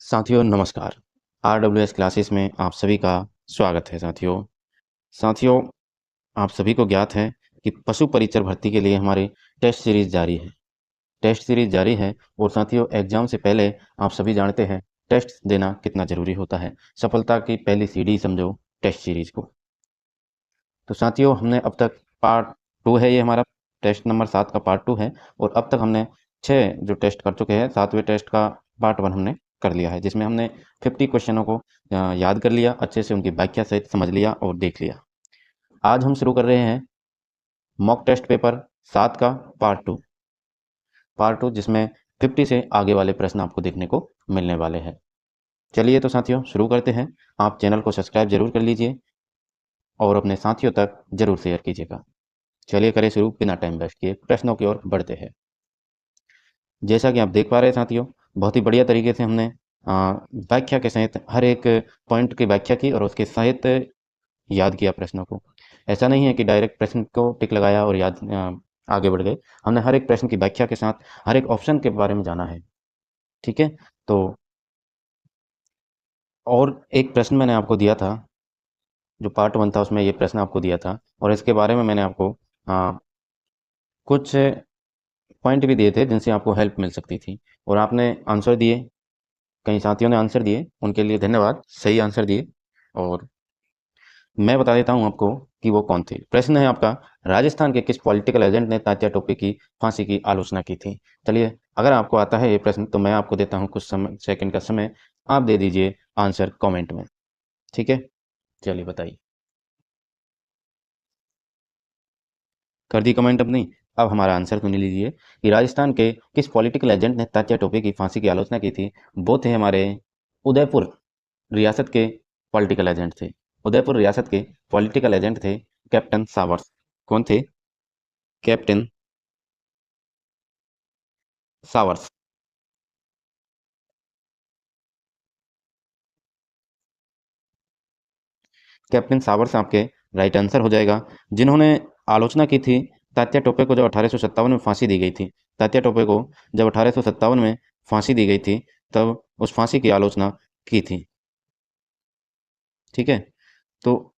साथियों नमस्कार। RWS classes में आप सभी का स्वागत है। साथियों आप सभी को ज्ञात है कि पशु परिचर भर्ती के लिए हमारी टेस्ट सीरीज जारी है और साथियों एग्जाम से पहले आप सभी जानते हैं टेस्ट देना कितना ज़रूरी होता है। सफलता की पहली सीढ़ी समझो टेस्ट सीरीज को। तो साथियों हमने अब तक पार्ट 2 है, ये हमारा टेस्ट नंबर 7 का पार्ट 2 है और अब तक हमने 6 जो टेस्ट कर चुके हैं। 7वें टेस्ट का पार्ट 1 हमने कर लिया है, जिसमें हमने 50 क्वेश्चनों को याद कर लिया, अच्छे से उनकी व्याख्या सहित समझ लिया और देख लिया। आज हम शुरू कर रहे हैं मॉक टेस्ट पेपर 7 का पार्ट 2 जिसमें 50 से आगे वाले प्रश्न आपको देखने को मिलने वाले हैं। चलिए तो साथियों शुरू करते हैं। आप चैनल को सब्सक्राइब जरूर कर लीजिए और अपने साथियों तक जरूर शेयर कीजिएगा। चलिए करें शुरू बिना टाइम वेस्ट किए, प्रश्नों की ओर बढ़ते हैं। जैसा कि आप देख पा रहे हैं साथियों, बहुत ही बढ़िया तरीके से हमने व्याख्या के सहित हर एक पॉइंट की व्याख्या की और उसके सहित याद किया प्रश्नों को। ऐसा नहीं है कि डायरेक्ट प्रश्न को टिक लगाया और याद आगे बढ़ गए। हमने हर एक प्रश्न की व्याख्या के साथ हर एक ऑप्शन के बारे में जाना है। ठीक है, तो और एक प्रश्न मैंने आपको दिया था, जो पार्ट 1 था उसमें ये प्रश्न आपको दिया था और इसके बारे में मैंने आपको कुछ पॉइंट भी दिए थे जिनसे आपको हेल्प मिल सकती थी और आपने आंसर दिए। कई साथियों ने आंसर दिए, उनके लिए धन्यवाद, सही आंसर दिए। और मैं बता देता हूं आपको कि वो कौन थे। प्रश्न है आपका, राजस्थान के किस पॉलिटिकल एजेंट ने तात्या टोपे की फांसी की आलोचना की थी। चलिए, अगर आपको आता है ये प्रश्न तो मैं आपको देता हूं कुछ समय, सेकंड का समय। आप दे दीजिए आंसर कमेंट में। ठीक है, चलिए बताइए। कर दी कमेंट अपनी। अब हमारा आंसर सुन लीजिए कि राजस्थान के किस पॉलिटिकल एजेंट ने तात्या टोपे की फांसी की आलोचना की थी। वो थे हमारे उदयपुर रियासत के पॉलिटिकल एजेंट थे। उदयपुर रियासत के पॉलिटिकल एजेंट थे कैप्टन सावर्स। कौन थे? Captain showers. कैप्टन सावर्स आपके राइट आंसर हो जाएगा, जिन्होंने आलोचना की थी तात्या टोपे को जब 1857 में फांसी दी गई थी। तात्या टोपे को जब 1857 में फांसी दी गई थी तब उस फांसी की आलोचना की थी। ठीक है, तो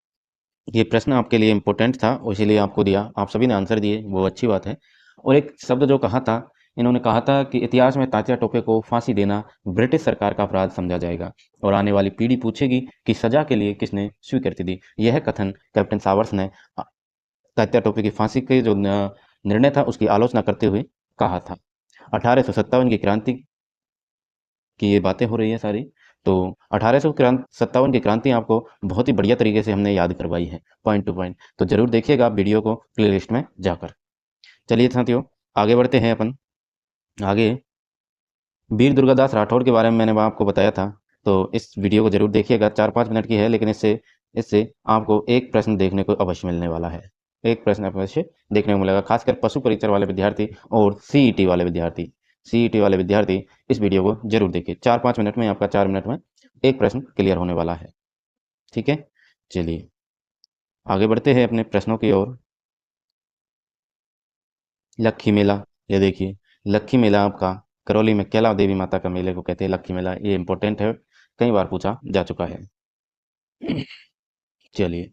ये प्रश्न आपके लिए इम्पोर्टेंट था और इसीलिए आपको दिया। आप सभी ने आंसर दिए, वो अच्छी बात है। और एक शब्द जो कहा था, इन्होंने कहा था कि इतिहास में तात्या टोपे को फांसी देना ब्रिटिश सरकार का अपराध समझा जाएगा और आने वाली पीढ़ी पूछेगी कि सजा के लिए किसने स्वीकृति दी। यह कथन कैप्टन सावर्स ने तात्या टोपे की फांसी के जो निर्णय था उसकी आलोचना करते हुए कहा था। 1857 की क्रांति की ये बातें हो रही है सारी। तो 1857 की क्रांति आपको बहुत ही बढ़िया तरीके से हमने याद करवाई है, पॉइंट टू पॉइंट। तो जरूर देखिएगा वीडियो को प्लेलिस्ट में जाकर। चलिए साथियों आगे बढ़ते हैं अपन। आगे वीर दुर्गादास राठौड़ के बारे में मैंने आपको बताया था, तो इस वीडियो को जरूर देखिएगा। 4-5 मिनट की है, लेकिन इससे इससे आपको एक प्रश्न देखने को अवश्य मिलने वाला है। एक प्रश्न अवश्य देखने को मिलेगा, खासकर पशु परिचर वाले विद्यार्थी और सीईटी वाले विद्यार्थी इस वीडियो को जरूर देखिए। 4-5 मिनट में आपका 4 मिनट में एक प्रश्न क्लियर होने वाला है। ठीक है, चलिए आगे बढ़ते हैं अपने प्रश्नों की ओर। लक्खी मेला, ये देखिए लक्खी मेला आपका करौली में कैला देवी माता का मेले को कहते हैं लक्खी मेला। ये इंपॉर्टेंट है, कई बार पूछा जा चुका है। चलिए,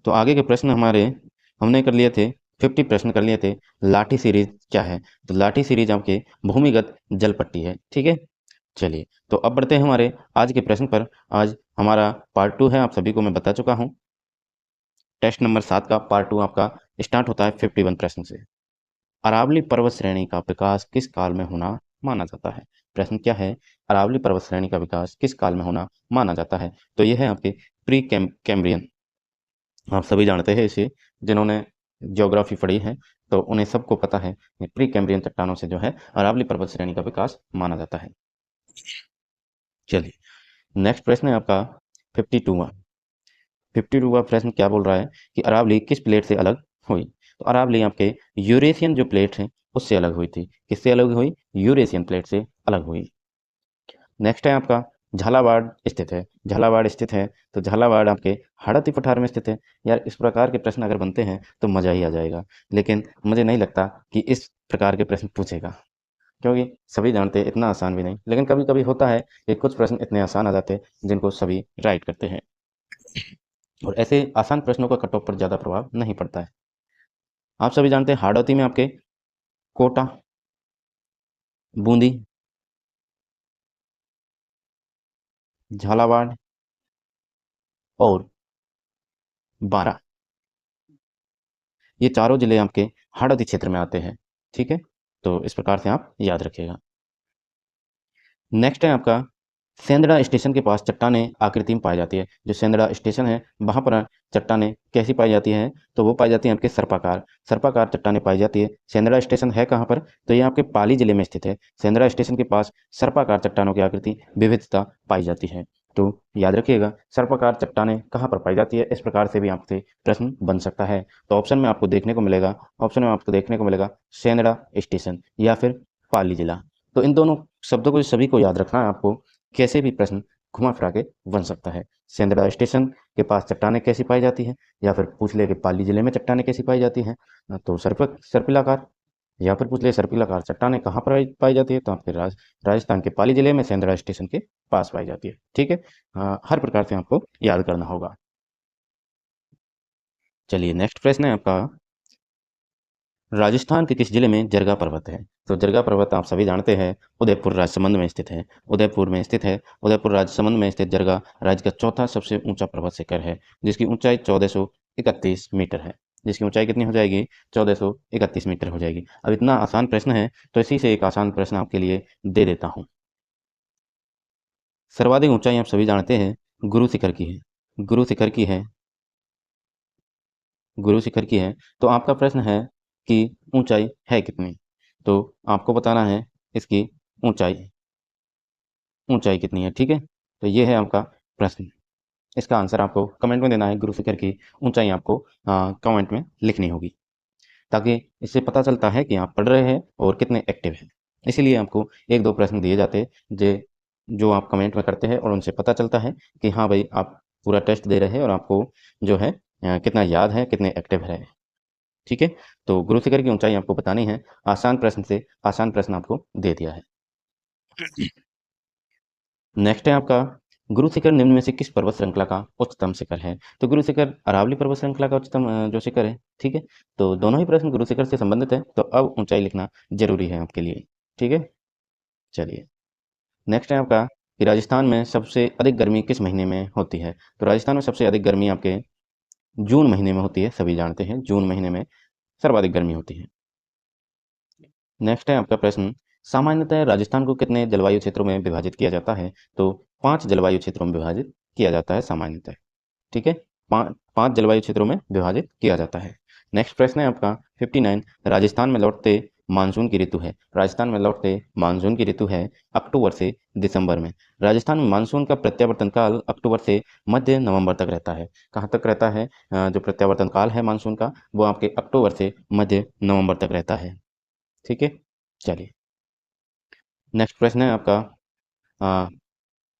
तो आगे के प्रश्न हमारे हमने कर लिए थे, 50 प्रश्न कर लिए थे। लाठी सीरीज क्या है? तो लाठी सीरीज आपके भूमिगत जल पट्टी है। ठीक है, चलिए तो अब बढ़ते हैं हमारे आज के प्रश्न पर। आज हमारा पार्ट 2 है, आप सभी को मैं बता चुका हूँ। टेस्ट नंबर 7 का पार्ट 2 आपका स्टार्ट होता है 51 प्रश्न से। अरावली पर्वत श्रेणी का विकास किस काल में होना माना जाता है? प्रश्न क्या है? अरावली पर्वत श्रेणी का विकास किस काल में होना माना जाता है? तो यह है आपके प्री कैम्ब्रियन। आप सभी जानते हैं इसे, जिन्होंने ज्योग्राफी पढ़ी है तो उन्हें सबको पता है कि प्री कैम्ब्रियन चट्टानों से जो है अरावली पर्वत श्रेणी का विकास माना जाता है। चलिए नेक्स्ट प्रश्न है आपका 52वां। 52वां प्रश्न क्या बोल रहा है कि अरावली किस प्लेट से अलग हुई? तो अरावली आपके यूरेशियन जो प्लेट है उससे अलग हुई थी। किससे अलग हुई? यूरेशियन प्लेट से अलग हुई। नेक्स्ट है आपका झालावाड़ स्थित है। झालावाड़ स्थित है तो झालावाड़ आपके हड़प्पा पठार में स्थित है। यार इस प्रकार के प्रश्न अगर बनते हैं तो मज़ा ही आ जाएगा, लेकिन मुझे नहीं लगता कि इस प्रकार के प्रश्न पूछेगा। क्योंकि सभी जानते हैं इतना आसान भी नहीं, लेकिन कभी कभी होता है कि कुछ प्रश्न इतने आसान आ जाते हैं जिनको सभी राइट करते हैं, और ऐसे आसान प्रश्नों का कट ऑफ पर ज़्यादा प्रभाव नहीं पड़ता है। आप सभी जानते हैं हाड़ौती में आपके कोटा, बूंदी, झालावाड़ और बारां, ये चारों जिले आपके हाड़ौती क्षेत्र में आते हैं। ठीक है, तो इस प्रकार से आप याद रखिएगा। नेक्स्ट है आपका सेंदड़ा स्टेशन के पास चट्टानें आकृति में पाई जाती है। जो सेंदड़ा स्टेशन है वहाँ पर चट्टानें कैसी पाई जाती हैं, तो वो पाई जाती हैं आपके सर्पाकार, सर्पाकार चट्टानें पाई जाती है। सेंदड़ा स्टेशन है कहाँ पर, तो ये आपके पाली जिले में स्थित है। सेंदड़ा स्टेशन के पास सर्पाकार चट्टानों की आकृति विविधता पाई जाती है। तो याद रखिएगा सर्पाकार चट्टानें कहाँ पर पाई जाती है, इस प्रकार से भी आपसे प्रश्न बन सकता है। तो ऑप्शन में आपको देखने को मिलेगा, ऑप्शन में आपको देखने को मिलेगा सेंदड़ा स्टेशन या फिर पाली जिला। तो इन दोनों शब्दों को सभी को याद रखना है आपको, कैसे भी प्रश्न घुमा फिरा के बन सकता है। सेंदड़ा स्टेशन के पास चट्टानें कैसी पाई जाती हैं, या फिर पूछ ले कि पाली जिले में चट्टानें कैसी पाई जाती हैं, तो सर्पिलाकार, या फिर पूछ ले सर्पिलाकार चट्टानें कहाँ पर पाई जाती है, तो आपके राजस्थान के पाली जिले में सेंदड़ा स्टेशन के पास पाई जाती है। ठीक है, हर प्रकार से आपको याद करना होगा। चलिए नेक्स्ट प्रश्न है आपका, राजस्थान के किस जिले में जरगा पर्वत है। तो जरगा पर्वत आप सभी जानते हैं उदयपुर राजसमंद में स्थित है, उदयपुर में स्थित है। उदयपुर राजसमंद में स्थित जरगा राज्य का चौथा सबसे ऊंचा पर्वत शिखर है, जिसकी ऊंचाई 1431 मीटर है। जिसकी ऊंचाई कितनी हो जाएगी, 1431 मीटर हो जाएगी। अब इतना आसान प्रश्न है तो इसी से एक आसान प्रश्न आपके लिए दे देता हूँ। सर्वाधिक ऊंचाई आप सभी जानते हैं गुरु शिखर की है, गुरु शिखर की है, गुरु शिखर की है। तो आपका प्रश्न है कि ऊंचाई है कितनी, तो आपको बताना है इसकी ऊंचाई, ऊंचाई कितनी है। ठीक है, तो ये है आपका प्रश्न, इसका आंसर आपको कमेंट में देना है। गुरु शिखर की ऊंचाई आपको कमेंट में लिखनी होगी, ताकि इससे पता चलता है कि आप पढ़ रहे हैं और कितने एक्टिव हैं। इसीलिए आपको एक दो प्रश्न दिए जाते हैं जे जो आप कमेंट में करते हैं, और उनसे पता चलता है कि हाँ भाई आप पूरा टेस्ट दे रहे हैं और आपको जो है कितना याद है, कितने एक्टिव है। ठीक है, तो गुरु शिखर की ऊंचाई आपको बतानी है। आसान प्रश्न से आसान प्रश्न आपको दे दिया है। नेक्स्ट है आपका, गुरु शिखर निम्न में से किस पर्वत श्रृंखला का उच्चतम शिखर है। तो गुरु शिखर अरावली पर्वत श्रृंखला का उच्चतम जो शिखर है। ठीक है, तो दोनों ही प्रश्न गुरु शिखर से संबंधित है, तो अब ऊंचाई लिखना जरूरी है आपके लिए। ठीक है, चलिए नेक्स्ट है आपका कि राजस्थान में सबसे अधिक गर्मी किस महीने में होती है। तो राजस्थान में सबसे अधिक गर्मी आपके जून महीने में होती है, सभी जानते हैं जून महीने में सर्वाधिक गर्मी होती है। नेक्स्ट है आपका प्रश्न, सामान्यतः राजस्थान को कितने जलवायु क्षेत्रों में विभाजित किया जाता है। तो 5 जलवायु क्षेत्रों में विभाजित किया जाता है सामान्यतः। ठीक है, पाँच जलवायु क्षेत्रों में विभाजित किया जाता है। नेक्स्ट प्रश्न है आपका 59, राजस्थान में लौटते मानसून की ऋतु है। राजस्थान में लौटते मानसून की ऋतु है अक्टूबर से दिसंबर में। राजस्थान में मानसून का प्रत्यावर्तन काल अक्टूबर से मध्य नवंबर तक रहता है। कहाँ तक रहता है, जो प्रत्यावर्तन काल है मानसून का, वो आपके अक्टूबर से मध्य नवंबर तक रहता है। ठीक है, चलिए नेक्स्ट प्रश्न है आपका, अ,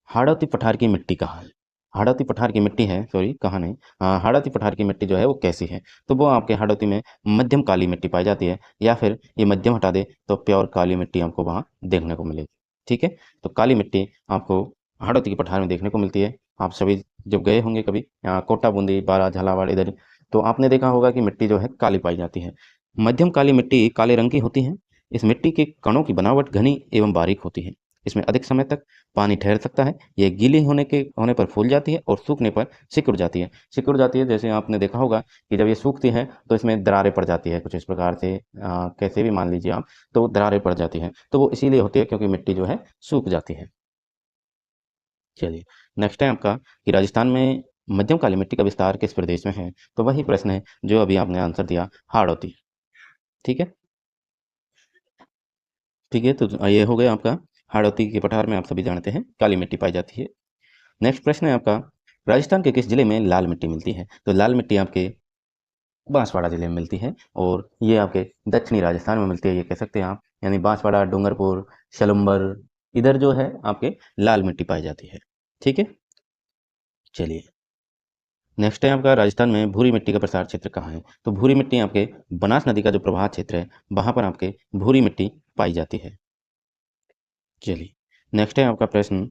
हाड़ौती पठार की मिट्टी कहाँ है। हाड़ौती पठार की मिट्टी है, सॉरी कहाँ नहीं, हाड़ौती पठार की मिट्टी जो है वो कैसी है, तो वो आपके हाड़ौती में मध्यम काली मिट्टी पाई जाती है, या फिर ये मध्यम हटा दे तो प्योर काली मिट्टी आपको वहाँ देखने को मिलेगी। ठीक है, तो काली मिट्टी आपको हाड़ौती की पठार में देखने को मिलती है। आप सभी जब गए होंगे कभी कोटा, बूंदी, बारा, झालावाड़ इधर, तो आपने देखा होगा कि मिट्टी जो है काली पाई जाती है। मध्यम काली मिट्टी काले रंग की होती है। इस मिट्टी के कणों की बनावट घनी एवं बारीक होती है। इसमें अधिक समय तक पानी ठहर सकता है। ये गीली होने पर फूल जाती है और सूखने पर सिकुड़ जाती है। सिकुड़ जाती है, जैसे आपने देखा होगा कि जब ये सूखती है तो इसमें दरारें पड़ जाती है कुछ इस प्रकार से, कैसे भी मान लीजिए आप, तो दरारें पड़ जाती हैं। तो वो इसीलिए होती है क्योंकि मिट्टी जो है सूख जाती है। चलिए नेक्स्ट है आपका कि राजस्थान में मध्यम काली मिट्टी का विस्तार किस प्रदेश में है। तो वही प्रश्न है जो अभी आपने आंसर दिया, हाड़ौती। ठीक है, ठीक है, तो ये हो गया आपका हाड़ौती के पठार में, आप सभी जानते हैं काली मिट्टी पाई जाती है। नेक्स्ट प्रश्न है आपका, राजस्थान के किस जिले में लाल मिट्टी मिलती है। तो लाल मिट्टी आपके बांसवाड़ा जिले में मिलती है, और ये आपके दक्षिणी राजस्थान में मिलती है, ये कह सकते हैं आप, यानी बांसवाड़ा, डूंगरपुर, शलुम्बर, इधर जो है आपके लाल मिट्टी पाई जाती है। ठीक है, चलिए नेक्स्ट है आपका, राजस्थान में भूरी मिट्टी का प्रसार क्षेत्र कहाँ है। तो भूरी मिट्टी आपके बनास नदी का जो प्रवाह क्षेत्र है वहाँ पर आपके भूरी मिट्टी पाई जाती है। चलिए, नेक्स्ट है आपका प्रश्न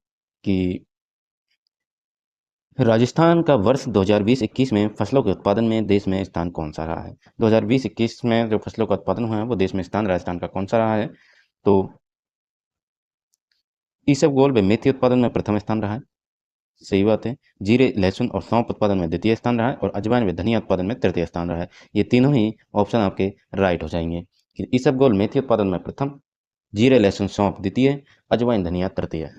कि राजस्थान का वर्ष 2020-21 में फसलों के उत्पादन में देश में स्थान कौन-सा रहा है? 2020-21 में जो फसलों का उत्पादन हुआ है, वो देश में स्थान राजस्थान का कौन-सा रहा है? तो इसबगोल व मेथी उत्पादन में प्रथम स्थान रहा है, सही बात है। जीरे, लहसुन और सौंफ उत्पादन में द्वितीय स्थान रहा है और अजवाइन व धनिया उत्पादन में तृतीय स्थान रहा है। ये तीनों ही ऑप्शन आपके राइट हो जाएँगे कि इसबगोल मेथी उत्पादन में प्रथम, जीरे, लहसुन, सौंफ द्वितीय, अजवाइन, धनिया तृतीय।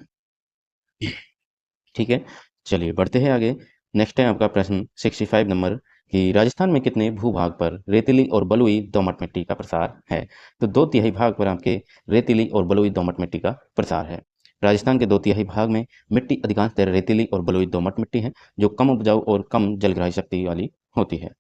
ठीक है, चलिए बढ़ते हैं आगे। नेक्स्ट है आपका प्रश्न 65 नंबर कि राजस्थान में कितने भूभाग पर रेतीली और बलुई दोमट मिट्टी का प्रसार है? तो 2/3 भाग पर आपके रेतीली और बलुई दोमट मिट्टी का प्रसार है। राजस्थान के 2/3 भाग में मिट्टी अधिकांशतः रेतीली और बलुई दोमट मिट्टी है, जो कम उपजाऊ और कम जलग्राही शक्ति वाली होती है।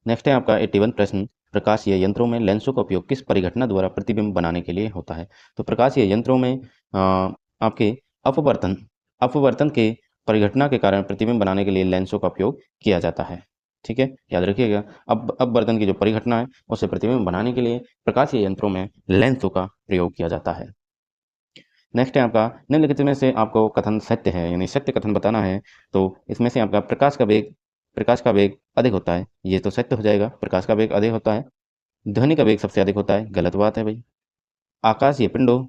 नेक्स्ट है आपका 81 प्रश्न प्रकाशीय यंत्रों में लेंसों का उपयोग किस परिघटना द्वारा प्रतिबिंब बनाने के लिए होता है? तो प्रकाशीय यंत्रों में आपके अपवर्तन अपवर्तन के परिघटना के कारण प्रतिबिंब बनाने के लिए लेंसों का उपयोग किया जाता है। ठीक है, याद रखिएगा। अब अपवर्तन की जो परिघटना है उसे प्रतिबिंब बनाने के लिए प्रकाशीय यंत्रों में लेंसों का प्रयोग किया जाता है। नेक्स्ट है आपका निम्नलिखित में से आपको कथन सत्य है, यानी सत्य कथन बताना है। तो इसमें से आपका प्रकाश का वेग अधिक होता है, ये तो सत्य हो जाएगा। प्रकाश का वेग अधिक होता है। ध्वनि का वेग सबसे अधिक होता है, गलत बात है भाई। आकाशीय पिंडों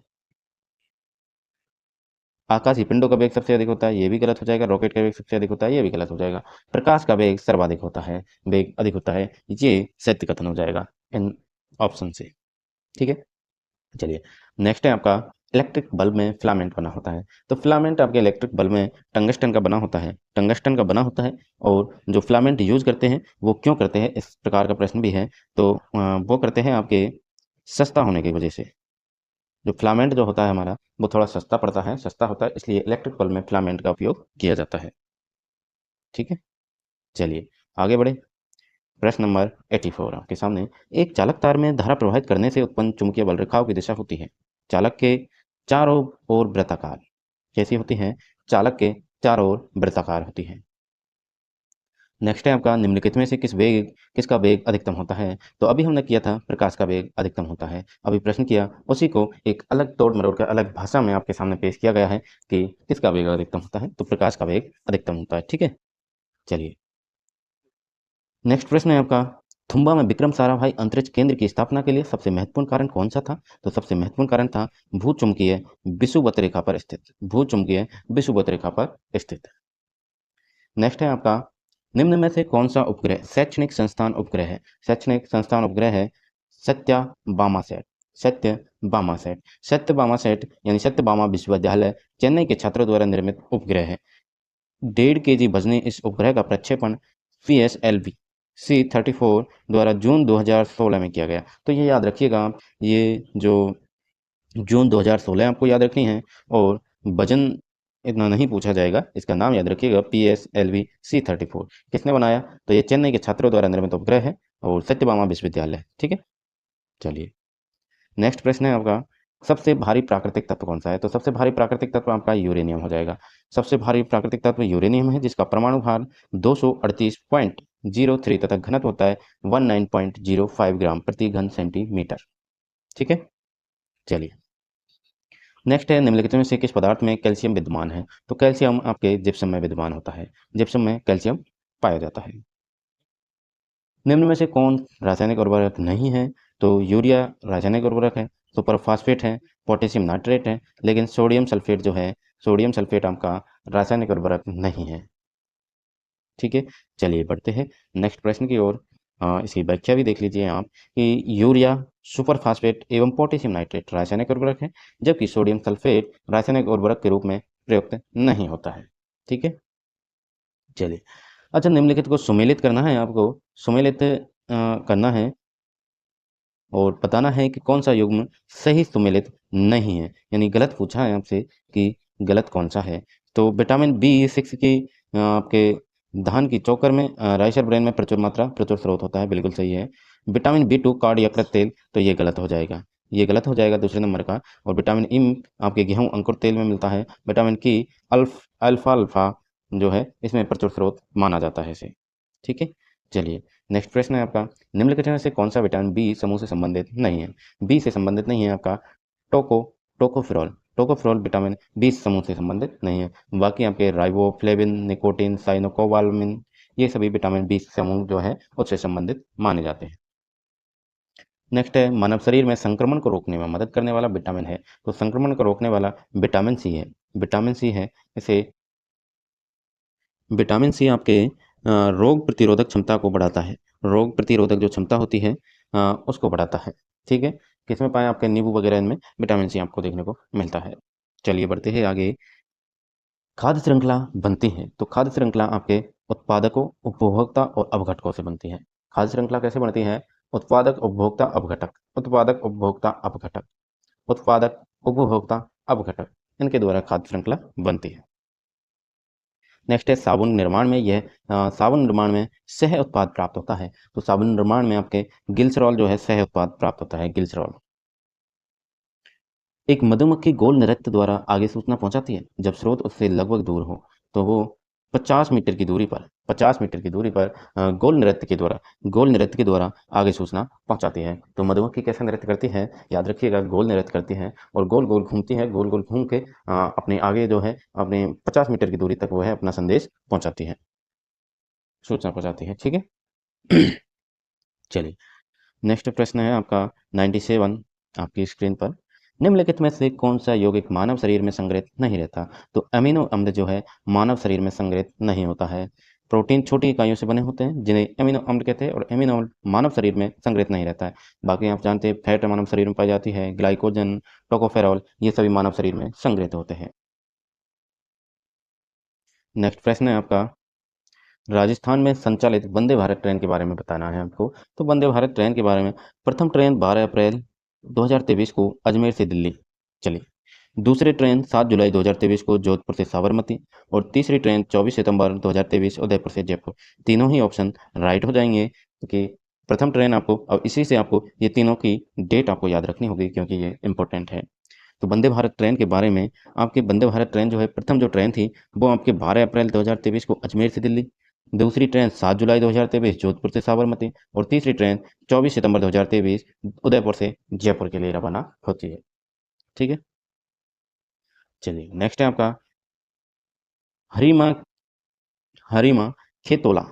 आकाशीय पिंडों का वेग सबसे अधिक होता है, ये भी गलत हो जाएगा। रॉकेट का वेग सबसे अधिक होता है, ये भी गलत हो जाएगा। प्रकाश का वेग सर्वाधिक होता है, वेग अधिक होता है, ये सत्य कथन हो जाएगा इन ऑप्शन से। ठीक है, चलिए नेक्स्ट है आपका इलेक्ट्रिक बल्ब में फिलामेंट बना होता है। तो फिलामेंट आपके इलेक्ट्रिक बल्ब में टंगस्टन का बना होता है, टंगस्टन का बना होता है। और जो फिलामेंट यूज करते हैं वो क्यों करते हैं, इस प्रकार का प्रश्न भी है। तो वो करते हैं आपके सस्ता होने की वजह से। जो फिलामेंट जो होता है हमारा, वो थोड़ा सस्ता पड़ता है, सस्ता होता है, इसलिए इलेक्ट्रिक बल्ब में फिलामेंट का उपयोग किया जाता है। ठीक है, चलिए आगे बढ़े। प्रश्न नंबर 84 आपके सामने। एक चालक तार में धारा प्रवाहित करने से उत्पन्न चुंबकीय बल रेखाओं की दिशा होती है चालक के चारों ओर वृत्ताकार। कैसी होती है? चालक के चारों ओर वृत्ताकार होती है। नेक्स्ट है आपका निम्नलिखित में से किसका वेग अधिकतम होता है? तो अभी हमने किया था प्रकाश का वेग अधिकतम होता है। अभी प्रश्न किया, उसी को एक अलग तोड़ मरोड़ कर अलग भाषा में आपके सामने पेश किया गया है कि किसका वेग अधिकतम होता है। तो प्रकाश का वेग अधिकतम होता है। ठीक है, चलिए नेक्स्ट प्रश्न है आपका। थुम्बा में विक्रम साराभाई अंतरिक्ष केंद्र की स्थापना के लिए सबसे महत्वपूर्ण कारण कौन सा था? तो सबसे महत्वपूर्ण कारण था भूचुंबकीय विषुवत रेखा पर स्थित, भूचुंबकीय विषुवत रेखा पर स्थित। नेक्स्ट है आपका निम्न में से कौन सा उपग्रह शैक्षणिक संस्थान उपग्रह है? शैक्षणिक संस्थान उपग्रह है Sathyabama sat. Sathyabama sat Sathyabama sat यानी सत्यभामा विश्वविद्यालय चेन्नई के छात्रों द्वारा निर्मित उपग्रह है। 1.5 kg वजनी इस उपग्रह का प्रक्षेपण PSLV C-34 द्वारा जून 2016 में किया गया। तो ये याद रखिएगा आप, ये जो जून 2016 आपको याद रखनी है। और वजन इतना नहीं पूछा जाएगा, इसका नाम याद रखिएगा PSLV C-34। किसने बनाया? तो ये चेन्नई के छात्रों द्वारा निर्मित उपग्रह है और सत्यभामा विश्वविद्यालय। ठीक है, चलिए नेक्स्ट प्रश्न है आपका। सबसे भारी प्राकृतिक तत्व कौन सा है? तो सबसे भारी प्राकृतिक तत्व आपका यूरेनियम हो जाएगा। सबसे भारी प्राकृतिक तत्व यूरेनियम है, जिसका परमाणु भार 238.03 तथा घनत्व होता है 19.05 ग्राम प्रति घन सेंटीमीटर। ठीक है, चलिए नेक्स्ट है निम्नलिखित में से किस पदार्थ में कैल्शियम विद्यमान है? तो कैल्शियम आपके जिप्सम में विद्यमान होता है, जिप्सम में कैल्शियम पाया जाता है। निम्न में से कौन रासायनिक उर्वरक नहीं है? तो यूरिया रासायनिक उर्वरक है, सुपर फास्फेट है, पोटेशियम नाइट्रेट है, लेकिन सोडियम सल्फेट जो है, सोडियम सल्फेट आपका रासायनिक उर्वरक नहीं है। ठीक है, चलिए बढ़ते हैं नेक्स्ट प्रश्न की ओर। इसकी व्याख्या भी देख लीजिए आप कि यूरिया सुपर फास्फेट एवं पोटेशियम नाइट्रेट रासायनिक उर्वरक है, जबकि सोडियम सल्फेट रासायनिक उर्वरक के रूप में प्रयुक्त नहीं होता है। ठीक है, चलिए अच्छा निम्नलिखित को सुमेलित करना है आपको। सुमेलित करना है और बताना है कि कौन सा युग्म सही सुमेलित नहीं है, यानी गलत पूछा है आपसे कि गलत कौन सा है। तो विटामिन B6 की आपके धान की चोकर में राइस और ब्रेन में प्रचुर स्रोत होता है, बिल्कुल सही है। विटामिन B2 कार्ड यकृत तेल, तो ये गलत हो जाएगा, ये गलत हो जाएगा दूसरे नंबर का। और विटामिन ई आपके गेहूं अंकुर तेल में मिलता है। विटामिन की अल्फा अल्फा जो है इसमें प्रचुर स्रोत माना जाता है इसे। ठीक है, चलिए नेक्स्ट प्रश्न है आपका। निम्नलिखित में से कौन सा विटामिन बी समूह से संबंधित नहीं है? बी से संबंधित नहीं है आपका टोकोफेरॉल। टोकोफेरॉल विटामिन बी समूह से संबंधित नहीं है। बाकी आपके राइबोफ्लेविन, निकोटीन, साइनोकोबालामिन, ये सभी विटामिन बी समूह जो है उससे संबंधित माने जाते हैं। नेक्स्ट है मानव शरीर में संक्रमण को रोकने में मदद करने वाला विटामिन है, तो संक्रमण को रोकने वाला विटामिन सी है। विटामिन सी है, इसे विटामिन सी आपके रोग प्रतिरोधक क्षमता को बढ़ाता है। रोग प्रतिरोधक जो क्षमता होती है उसको बढ़ाता है। ठीक है, किसमें पाए आपके नींबू वगैरह इनमें विटामिन सी आपको देखने को मिलता है। चलिए बढ़ते हैं आगे। खाद्य श्रृंखला बनती है, तो खाद्य श्रृंखला आपके उत्पादकों, उपभोक्ता और अपघटकों से बनती है। खाद्य श्रृंखला कैसे बनती है? उत्पादक, उपभोक्ता, अपघटक। उत्पादक, उपभोक्ता, अपघटक। उत्पादक, उपभोक्ता, अपघटक, इनके द्वारा खाद्य श्रृंखला बनती है। नेक्स्ट है साबुन निर्माण में यह साबुन निर्माण में सह उत्पाद प्राप्त होता है, तो साबुन निर्माण में आपके ग्लिसरॉल जो है सह उत्पाद प्राप्त होता है, ग्लिसरॉल। एक मधुमक्खी गोल नृत्य द्वारा आगे सूचना पहुंचाती है जब स्रोत उससे लगभग दूर हो, तो वो 50 मीटर की दूरी पर 50 मीटर की दूरी पर गोल नृत्य के द्वारा आगे सूचना पहुंचाती है। तो मधुमक्खी कैसे नृत्य करती है? याद रखिएगा, गोल नृत्य करती है और गोल गोल घूमती है, गोल गोल घूम के अपने आगे जो है अपने 50 मीटर की दूरी तक वो है अपना संदेश पहुंचाती है, सूचना पहुंचाती है। ठीक है। चलिए नेक्स्ट प्रश्न है आपका 97 आपकी स्क्रीन पर। निम्नलिखित में से कौन सा यौगिक मानव शरीर में संग्रहित नहीं रहता? तो अमीनो अम्ल जो है मानव शरीर में संग्रहित नहीं होता है। प्रोटीन छोटी इकाइयों से बने होते हैं जिन्हें अमीनो अम्ल कहते हैं, और अमीनो अम्ल मानव शरीर में संग्रहित नहीं रहता है। बाकी आप जानते हैं फैट मानव शरीर में पाई जाती है, ग्लाइकोजन, टोकोफेरॉल, ये सभी मानव शरीर में संग्रहित होते हैं। नेक्स्ट प्रश्न है आपका राजस्थान में संचालित वंदे भारत ट्रेन के बारे में बताना है आपको। तो वंदे भारत ट्रेन के बारे में, प्रथम ट्रेन 12 अप्रैल 2023 को अजमेर से दिल्ली चली। दूसरी ट्रेन 7 जुलाई 2023 को जोधपुर से साबरमती, और तीसरी ट्रेन 24 सितंबर 2023 उदयपुर से जयपुर। तीनों ही ऑप्शन राइट हो जाएंगे, क्योंकि प्रथम ट्रेन आपको, और इसी से आपको ये तीनों की डेट आपको याद रखनी होगी क्योंकि ये इंपॉर्टेंट है। तो वंदे भारत ट्रेन के बारे में, आपकी वंदे भारत ट्रेन जो है प्रथम जो ट्रेन थी वो आपके 12 अप्रैल 2023 को अजमेर से दिल्ली, दूसरी ट्रेन 7 जुलाई 2023 जोधपुर से साबरमती, और तीसरी ट्रेन 24 सितंबर 2023 उदयपुर से जयपुर के लिए रवाना होती है। ठीक है, चलिए नेक्स्ट है आपका हरीमा हरीमा खेतोला।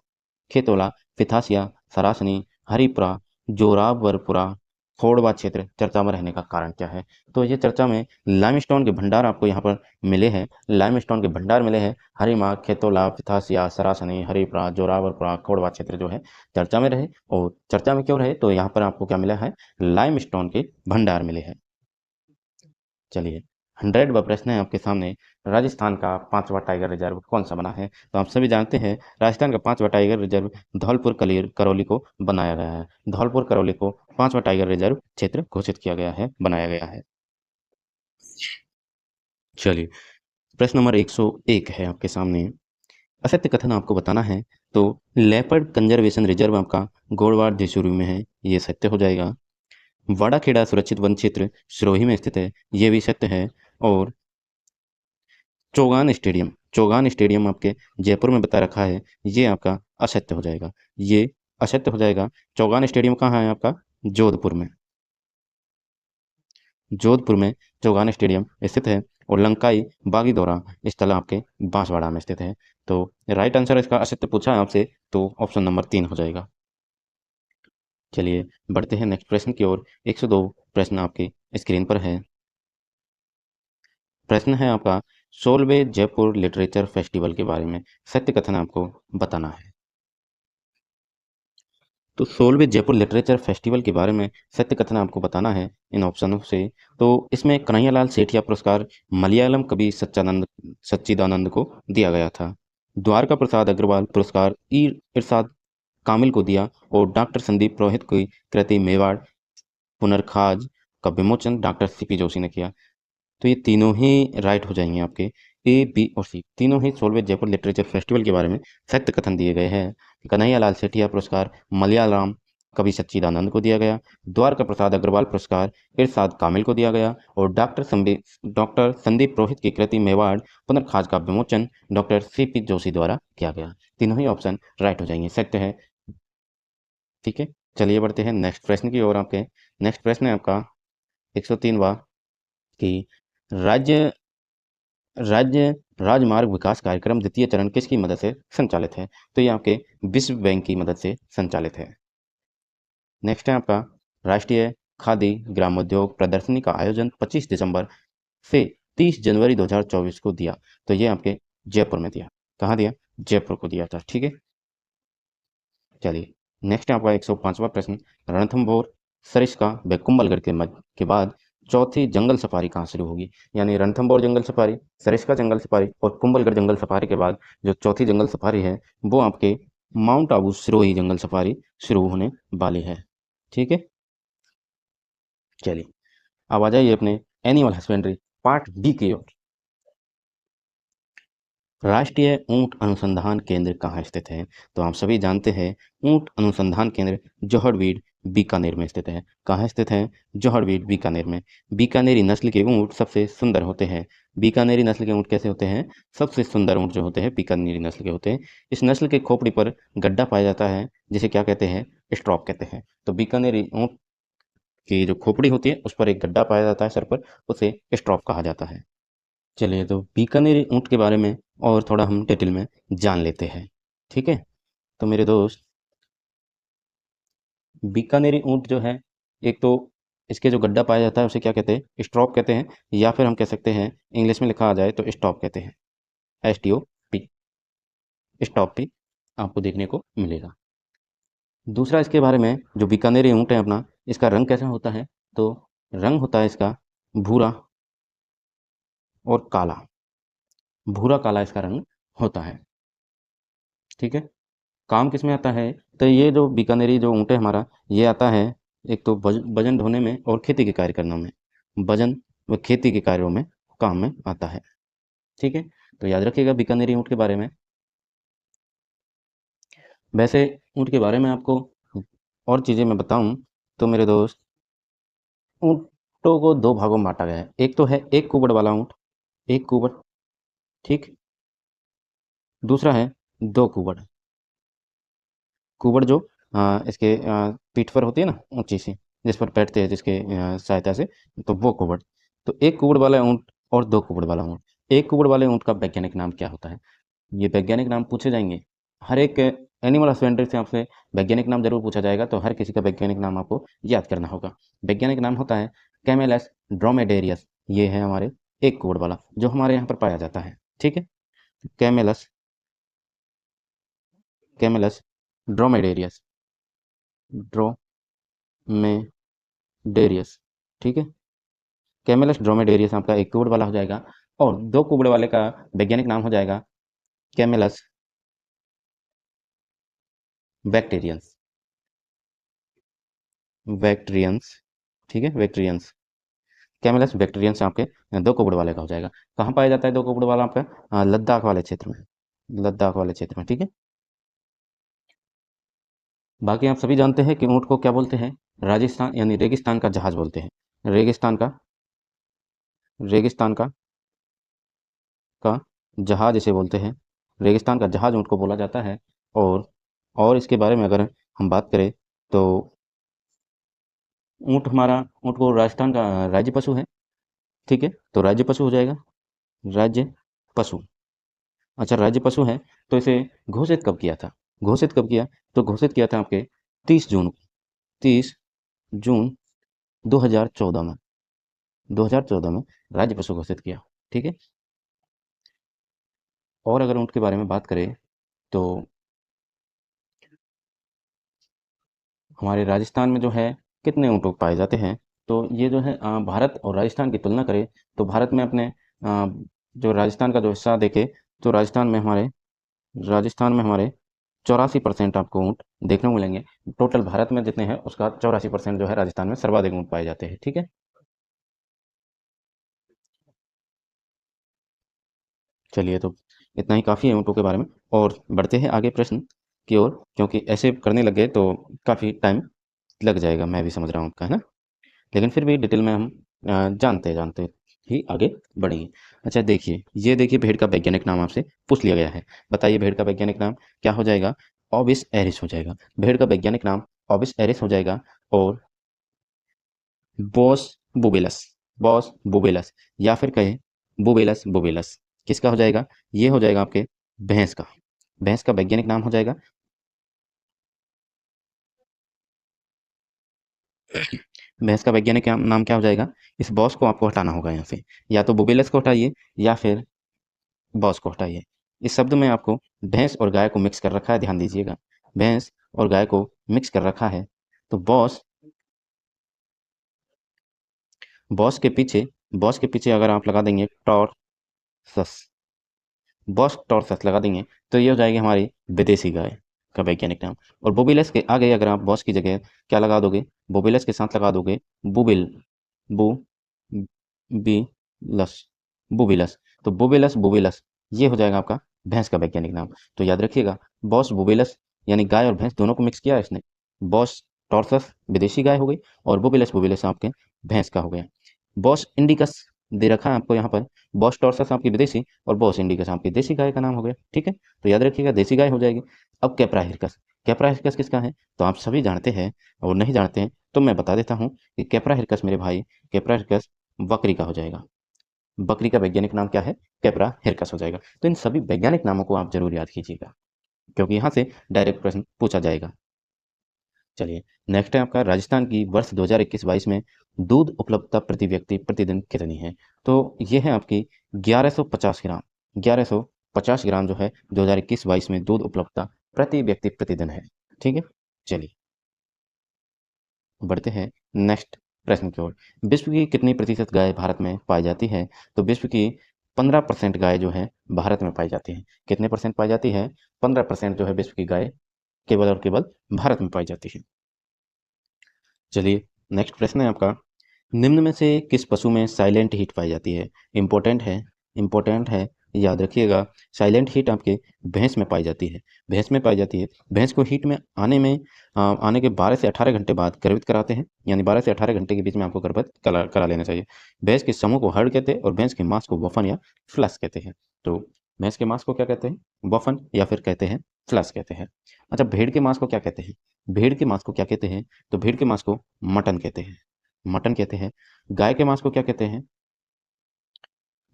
खेतोला, पिथासिया, सरासनी, हरिपुरा, जोरावरपुरा, खोड़वा क्षेत्र चर्चा में रहने का कारण क्या है? तो ये चर्चा में लाइमस्टोन के भंडार आपको यहाँ पर मिले हैं, लाइमस्टोन के भंडार मिले हैं। हरिमा, खेतोला, पिथासिया, सरासनी, हरिपुरा, जोरावरपुरा, खोड़वा क्षेत्र जो है चर्चा में रहे, और चर्चा में क्यों रहे? तो यहाँ पर आपको क्या मिला है? लाइमस्टोन के भंडार मिले हैं। चलिए 100वां प्रश्न है आपके सामने, राजस्थान का 5वां टाइगर रिजर्व कौन सा बना है? तो आप सभी जानते हैं राजस्थान का 5वां टाइगर रिजर्व धौलपुर कलीर करौली को बनाया गया है। धौलपुर करौली को 5वां टाइगर रिजर्व क्षेत्र घोषित किया गया है, बनाया गया है। चलिए प्रश्न नंबर 101 है आपके सामने। असत्य कथन आपको बताना है, तो लेपर्ड कंजर्वेशन रिजर्व आपका गोड़वाड़ जेसूरी में है, ये सत्य हो जाएगा। वाड़ाखेड़ा सुरक्षित वन क्षेत्र सिरोही में स्थित है, ये भी सत्य है। और चौगान स्टेडियम आपके जयपुर में बता रखा है, ये आपका असत्य हो जाएगा, ये असत्य हो जाएगा। चौगान स्टेडियम कहाँ है आपका? जोधपुर में। जोधपुर में चौगान स्टेडियम स्थित है, और लंकाई बागीदौरा स्थल आपके बांसवाड़ा में स्थित है। तो राइट आंसर इसका असत्य पूछा है आपसे, तो ऑप्शन नंबर 3 हो जाएगा। चलिए बढ़ते हैं नेक्स्ट प्रश्न की ओर। 102 प्रश्न आपकी स्क्रीन पर है। प्रश्न है आपका 16वें जयपुर लिटरेचर फेस्टिवल के बारे में सत्य कथन आपको बताना है। तो 16वें जयपुर लिटरेचर फेस्टिवल के बारे में सत्य कथन आपको बताना है इन ऑप्शनों से। तो इसमें कन्हैयालाल सेठिया पुरस्कार मलयालम कवि सच्चिदानंद को दिया गया था। द्वारका प्रसाद अग्रवाल पुरस्कार इरशाद कामिल को दिया, और डॉक्टर संदीप पुरोहित की कृति मेवाड़ पुनर्खाज का विमोचन डॉक्टर सीपी जोशी ने किया। तो ये तीनों ही राइट हो जाएंगे आपके, ए, बी और सी, तीनों ही 16वें जयपुर लिटरेचर फेस्टिवल के बारे में सत्य कथन दिए गए हैं। कन्हैयालाल सेठिया पुरस्कार मलयालम कवि सच्चिदानंद को दिया गया, द्वारका प्रसाद अग्रवाल पुरस्कार इरशाद कामिल को दिया गया, और डॉक्टर संदीप पुरोहित की कृति मेवाड़ पुनर्खाज का विमोचन डॉक्टर सीपी जोशी द्वारा किया गया। तीनों ही ऑप्शन राइट हो जाएंगे, सत्य है। ठीक है, चलिए बढ़ते हैं नेक्स्ट प्रश्न की ओर। आपके नेक्स्ट प्रश्न है आपका 103वां। कि राज्य राज्य राजमार्ग विकास कार्यक्रम द्वितीय चरण किसकी मदद से संचालित है? तो ये आपके विश्व बैंक की मदद से संचालित है। नेक्स्ट है आपका राष्ट्रीय खादी ग्रामोद्योग प्रदर्शनी का आयोजन 25 दिसंबर से 30 जनवरी 2024 को दिया। तो ये आपके जयपुर में दिया। कहाँ दिया? जयपुर को दिया था। ठीक है, चलिए नेक्स्ट है आपका 105वां प्रश्न। रणथंभौर सरिस्का व कुंभलगढ़ के बाद चौथी जंगल सफारी कहाँ शुरू होगी? यानी रणथंभौर जंगल सफारी, सरिस्का जंगल सफारी और कुंभलगढ़ जंगल सफारी के बाद जो चौथी जंगल सफारी है वो आपके माउंट आबू सिरोही जंगल सफारी शुरू होने वाली है। ठीक है, चलिए अब आ जाइए अपने एनिमल हस्बेंड्री पार्ट बी की ओर। राष्ट्रीय ऊंट अनुसंधान केंद्र कहाँ स्थित है? तो आप सभी जानते हैं ऊंट अनुसंधान केंद्र जोहड़बीड़ बीकानेर में स्थित है। कहाँ स्थित है? जोहड़बीड़ बीकानेर में। बीकानेरी नस्ल के ऊंट सबसे सुंदर होते हैं। बीकानेरी नस्ल के ऊंट कैसे होते हैं? सबसे सुंदर ऊंट जो होते हैं बीकानेरी नस्ल के होते हैं। इस नस्ल के खोपड़ी पर गड्ढा पाया जाता है जिसे क्या कहते हैं? स्ट्रॉप कहते हैं। तो बीकानेरी ऊंट की जो खोपड़ी होती है उस पर एक गड्ढा पाया जाता है सर पर, उसे स्ट्रॉप कहा जाता है। चलिए तो बीकानेरी ऊंट के बारे में और थोड़ा हम डिटेल में जान लेते हैं। ठीक है, तो मेरे दोस्त बीकानेरी ऊंट जो है, एक तो इसके जो गड्ढा पाया जाता है उसे क्या कहते हैं? स्ट्रॉप कहते हैं, या फिर हम कह सकते हैं इंग्लिश में लिखा आ जाए तो स्टॉप कहते हैं। STOP, स्टॉप भी आपको देखने को मिलेगा। दूसरा इसके बारे में जो बीकानेरी ऊंट है अपना, इसका रंग कैसा होता है? तो रंग होता है इसका भूरा और काला, भूरा काला इसका रंग होता है। ठीक है, काम किस में आता है? तो ये जो बीकानेरी जो ऊँट है हमारा, ये आता है एक तो वजन ढोने में और खेती के कार्य करने में, वजन व खेती के कार्यों में काम में आता है। ठीक है, तो याद रखिएगा बीकानेरी ऊँट के बारे में। वैसे ऊँट के बारे में आपको और चीज़ें मैं बताऊं तो मेरे दोस्त, ऊँटों को दो भागों में बांटा गया है। एक तो है एक कुबड़ वाला ऊँट, एक कुबड़, ठीक। दूसरा है दो कुबड़। कुबड़ जो इसके पीठ पर होती है ना ऊंची सी, जिस पर बैठते हैं जिसके सहायता से, तो वो कुबड़। तो एक कुबड़ वाला ऊंट और दो कुबड़ वाला ऊंट, एक कुबड़ वाले ऊंट का वैज्ञानिक नाम क्या होता है? ये वैज्ञानिक नाम पूछे जाएंगे। हर एक एनिमल हस्बेंड्री से आपसे वैज्ञानिक नाम जरूर पूछा जाएगा, तो हर किसी का वैज्ञानिक नाम आपको याद करना होगा। वैज्ञानिक नाम होता है कैमेलस ड्रोमेडेरियस। ये है हमारे एक कुबड़ वाला जो हमारे यहाँ पर पाया जाता है। ठीक है, कैमेलस, कैमेलस ड्रोमेडेरियस, ड्रोमेडेरियस। ठीक है, कैमेलस ड्रोमेडेरियस आपका एक कुबड़ वाला हो जाएगा, और दो कुबड़ वाले का वैज्ञानिक नाम हो जाएगा कैमेलस बैक्टीरियंस, बैक्टीरियंस। ठीक है, बैक्टीरियंस, कैमेलस बैक्टीरियंस आपके दो कुबड़ वाले का हो जाएगा। कहाँ पाया जाता है दो कुबड़ वाला आपका? लद्दाख वाले क्षेत्र में, लद्दाख वाले क्षेत्र में। ठीक है, बाकी आप सभी जानते हैं कि ऊँट को क्या बोलते हैं? राजस्थान यानी रेगिस्तान का जहाज बोलते हैं। रेगिस्तान का जहाज इसे बोलते हैं। रेगिस्तान का जहाज ऊँट को बोला जाता है। और इसके बारे में अगर हम बात करें तो ऊँट को राजस्थान का राज्य पशु है। ठीक है, तो राज्य पशु हो जाएगा, राज्य पशु। अच्छा, राज्य पशु है, तो इसे घोषित कब किया था? घोषित कब किया? तो घोषित किया था आपके 30 जून को, 30 जून 2014 में, 2014 में राज्य पशु घोषित किया। ठीक है, और अगर ऊँट के बारे में बात करें तो हमारे राजस्थान में जो है कितने ऊँट पाए जाते हैं? तो ये जो है भारत और राजस्थान की तुलना करें तो भारत में अपने जो राजस्थान का जो हिस्सा देखें तो राजस्थान में हमारे 84% आपको ऊँट देखने को मिलेंगे। टोटल भारत में जितने हैं उसका 84% जो है राजस्थान में सर्वाधिक ऊँट पाए जाते हैं। ठीक है, चलिए तो इतना ही काफ़ी है ऊँटों के बारे में, और बढ़ते हैं आगे प्रश्न की ओर, क्योंकि ऐसे करने लग गए तो काफ़ी टाइम लग जाएगा, मैं भी समझ रहा हूँ आपका, है ना। लेकिन फिर भी डिटेल में हम जानते जानते ही आगे बढ़ेंगे। अच्छा देखिए, ये देखिए भेड़ का वैज्ञानिक नाम आपसे पूछ लिया गया है। बताइए भेड़ का वैज्ञानिक नाम क्या हो जाएगा? ऑबिस एरिस हो जाएगा। भेड़ का वैज्ञानिक नाम ऑबिस एरिस हो जाएगा। और बोस बुबेलस, बॉस बुबेलस, या फिर कहें बुबेलस बुबेलस। किसका हो जाएगा? ये हो जाएगा आपके भैंस का। भैंस का वैज्ञानिक नाम हो जाएगा, भैंस का वैज्ञानिक नाम क्या हो जाएगा? इस बॉस को आपको हटाना होगा यहाँ से, या तो बुबेलस को हटाइए या फिर बॉस को हटाइए। इस शब्द में आपको भैंस और गाय को मिक्स कर रखा है, ध्यान दीजिएगा, भैंस और गाय को मिक्स कर रखा है। तो बॉस के पीछे अगर आप लगा देंगे टॉर्सस, बॉस टॉर्सस लगा देंगे, तो ये हो जाएगी हमारी विदेशी गाय का वैज्ञानिक नाम। और बोबिलस के आगे अगर आप बॉस की जगह क्या लगा दोगे? बोबिलस के साथ लगा दोगे बुबिल, बू बी लस, बुबिलस। तो बुबिलस बुबिलस, ये हो जाएगा आपका भैंस का वैज्ञानिक नाम। तो याद रखिएगा, बॉस बुबिलस यानी गाय और भैंस दोनों को मिक्स किया है इसने। बॉस टॉर्सस विदेशी गाय हो गई, और बुबिलस बुबिलस आपके भैंस का हो गया। बॉस इंडिकस दे रखा है आपको यहाँ पर, बॉस टॉर्सस आपकी विदेशी और बॉस इंडिकस आपकी देसी गाय का नाम हो गया। ठीक है, तो याद रखिएगा देसी गाय हो जाएगी। अब कैप्रा हिरकस, कैप्रा हिरकस किसका है? तो आप सभी जानते हैं, और नहीं जानते हैं तो मैं बता देता हूँ कि कैप्रा हिरकस मेरे भाई, कैप्रा हिरकस बकरी का हो जाएगा। बकरी का वैज्ञानिक नाम क्या है? कैप्रा हिरकस हो जाएगा। तो इन सभी वैज्ञानिक नामों को आप जरूर याद कीजिएगा, क्योंकि यहाँ से डायरेक्ट प्रश्न पूछा जाएगा। चलिए, नेक्स्ट है आपका राजस्थान की वर्ष 2021-22 में दूध उपलब्धता प्रति व्यक्ति प्रतिदिन कितनी है? तो ये है आपकी 1150 ग्राम, 1150 ग्राम जो है 2021-22 में दूध उपलब्धता प्रति व्यक्ति प्रतिदिन है। ठीक है, चलिए बढ़ते हैं नेक्स्ट प्रश्न की ओर। विश्व की कितनी प्रतिशत गाय भारत में पाई जाती है? तो विश्व की 15% गाय जो है भारत में पाई जाती है। कितने परसेंट पाई जाती है? 15% जो है विश्व की गाय केवल और केवल भारत में पाई जाती है। चलिए, नेक्स्ट प्रश्न है आपका, निम्न में से किस पशु में साइलेंट हीट पाई जाती है? इंपॉर्टेंट है, इंपॉर्टेंट है, याद रखिएगा। साइलेंट हीट आपके भैंस में पाई जाती है, भैंस में पाई जाती है। भैंस को हीट में आने के 12 से 18 घंटे बाद गर्भित कराते हैं, यानी 12 से 18 घंटे के बीच में आपको गर्भित करा लेना चाहिए। भैंस के समूह को हर्ड कहते हैं, और भैंस के मांस को वफन या फ्लस कहते हैं। तो भैंस के मांस को क्या कहते हैं? वफन, या फिर कहते हैं फ्लस कहते हैं। अच्छा, भेड़ के मांस को क्या कहते हैं? भेड़ के मांस को क्या कहते हैं? तो भेड़ के मांस को मटन कहते हैं, मटन कहते हैं। गाय के मांस को क्या कहते हैं?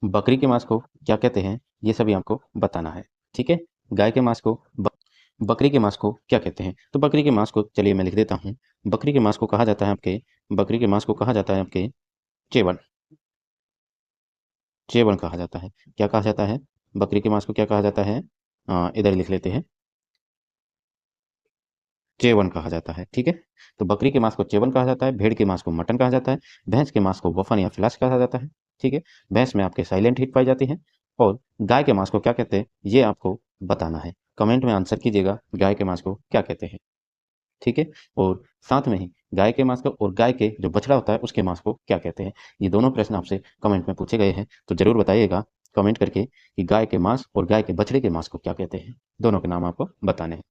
बकरी के मांस को क्या कहते हैं? ये सभी आपको बताना है। ठीक है, गाय के मांस को बकरी के मांस को क्या कहते हैं? तो बकरी के मांस को चलिए मैं लिख देता हूँ। बकरी के मांस को कहा जाता है आपके, बकरी के मांस को कहा जाता है आपके चेवन, चेवन कहा जाता है। क्या कहा जाता है? बकरी के मांस को क्या कहा जाता है? इधर लिख लेते हैं, चेवन कहा जाता है। ठीक है, तो बकरी के मांस को चेवन कहा जाता है, भेड़ के मांस को मटन कहा जाता है, भैंस के मांस को वफन या फ्लैश कहा जाता है। ठीक है, भैंस में आपके साइलेंट हीट पाई जाती है। और गाय के मांस को क्या कहते हैं, ये आपको बताना है। कमेंट में आंसर कीजिएगा, गाय के मांस को क्या कहते हैं। ठीक है, और साथ में ही गाय के मांस को और गाय के जो बछड़ा होता है उसके मांस को क्या कहते हैं। ये दोनों प्रश्न आपसे कमेंट में पूछे गए हैं, तो जरूर बताइएगा कमेंट करके कि गाय के मांस और गाय के बछड़े के मांस को क्या कहते हैं। दोनों के नाम आपको बताने हैं।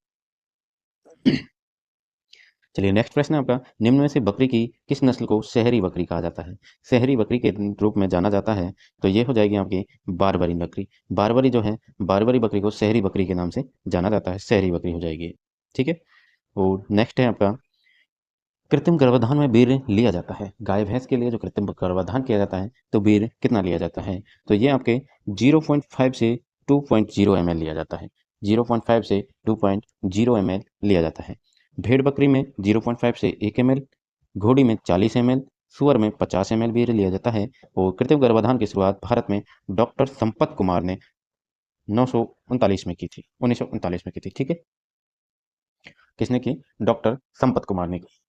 चलिए, नेक्स्ट प्रश्न है आपका, निम्न में से बकरी की किस नस्ल को शहरी बकरी कहा जाता है? शहरी बकरी के रूप में जाना जाता है, तो ये हो जाएगी आपकी बारबरी बकरी। बारबरी जो है, बारबरी बकरी को शहरी बकरी के नाम से जाना जाता है, शहरी बकरी हो जाएगी। ठीक है, और नेक्स्ट है आपका, कृत्रिम गर्भाधान में वीर्य लिया जाता है। गाय भैंस के लिए जो कृत्रिम गर्भाधान किया जाता है, तो वीर्य कितना लिया जाता है? तो ये आपके 0.5 से 2.0 ml लिया जाता है, 0.5 से 2.0 ml लिया जाता है। भेड़ बकरी में 0.5 से 1 ml, घोड़ी में 40 ml, सुअर में 50 ml वीर्य लिया जाता है। और कृत्रिम गर्भाधान की शुरुआत भारत में डॉक्टर संपत कुमार ने 939 में की थी, 1939 में की थी। ठीक है, किसने की? डॉक्टर संपत कुमार ने की।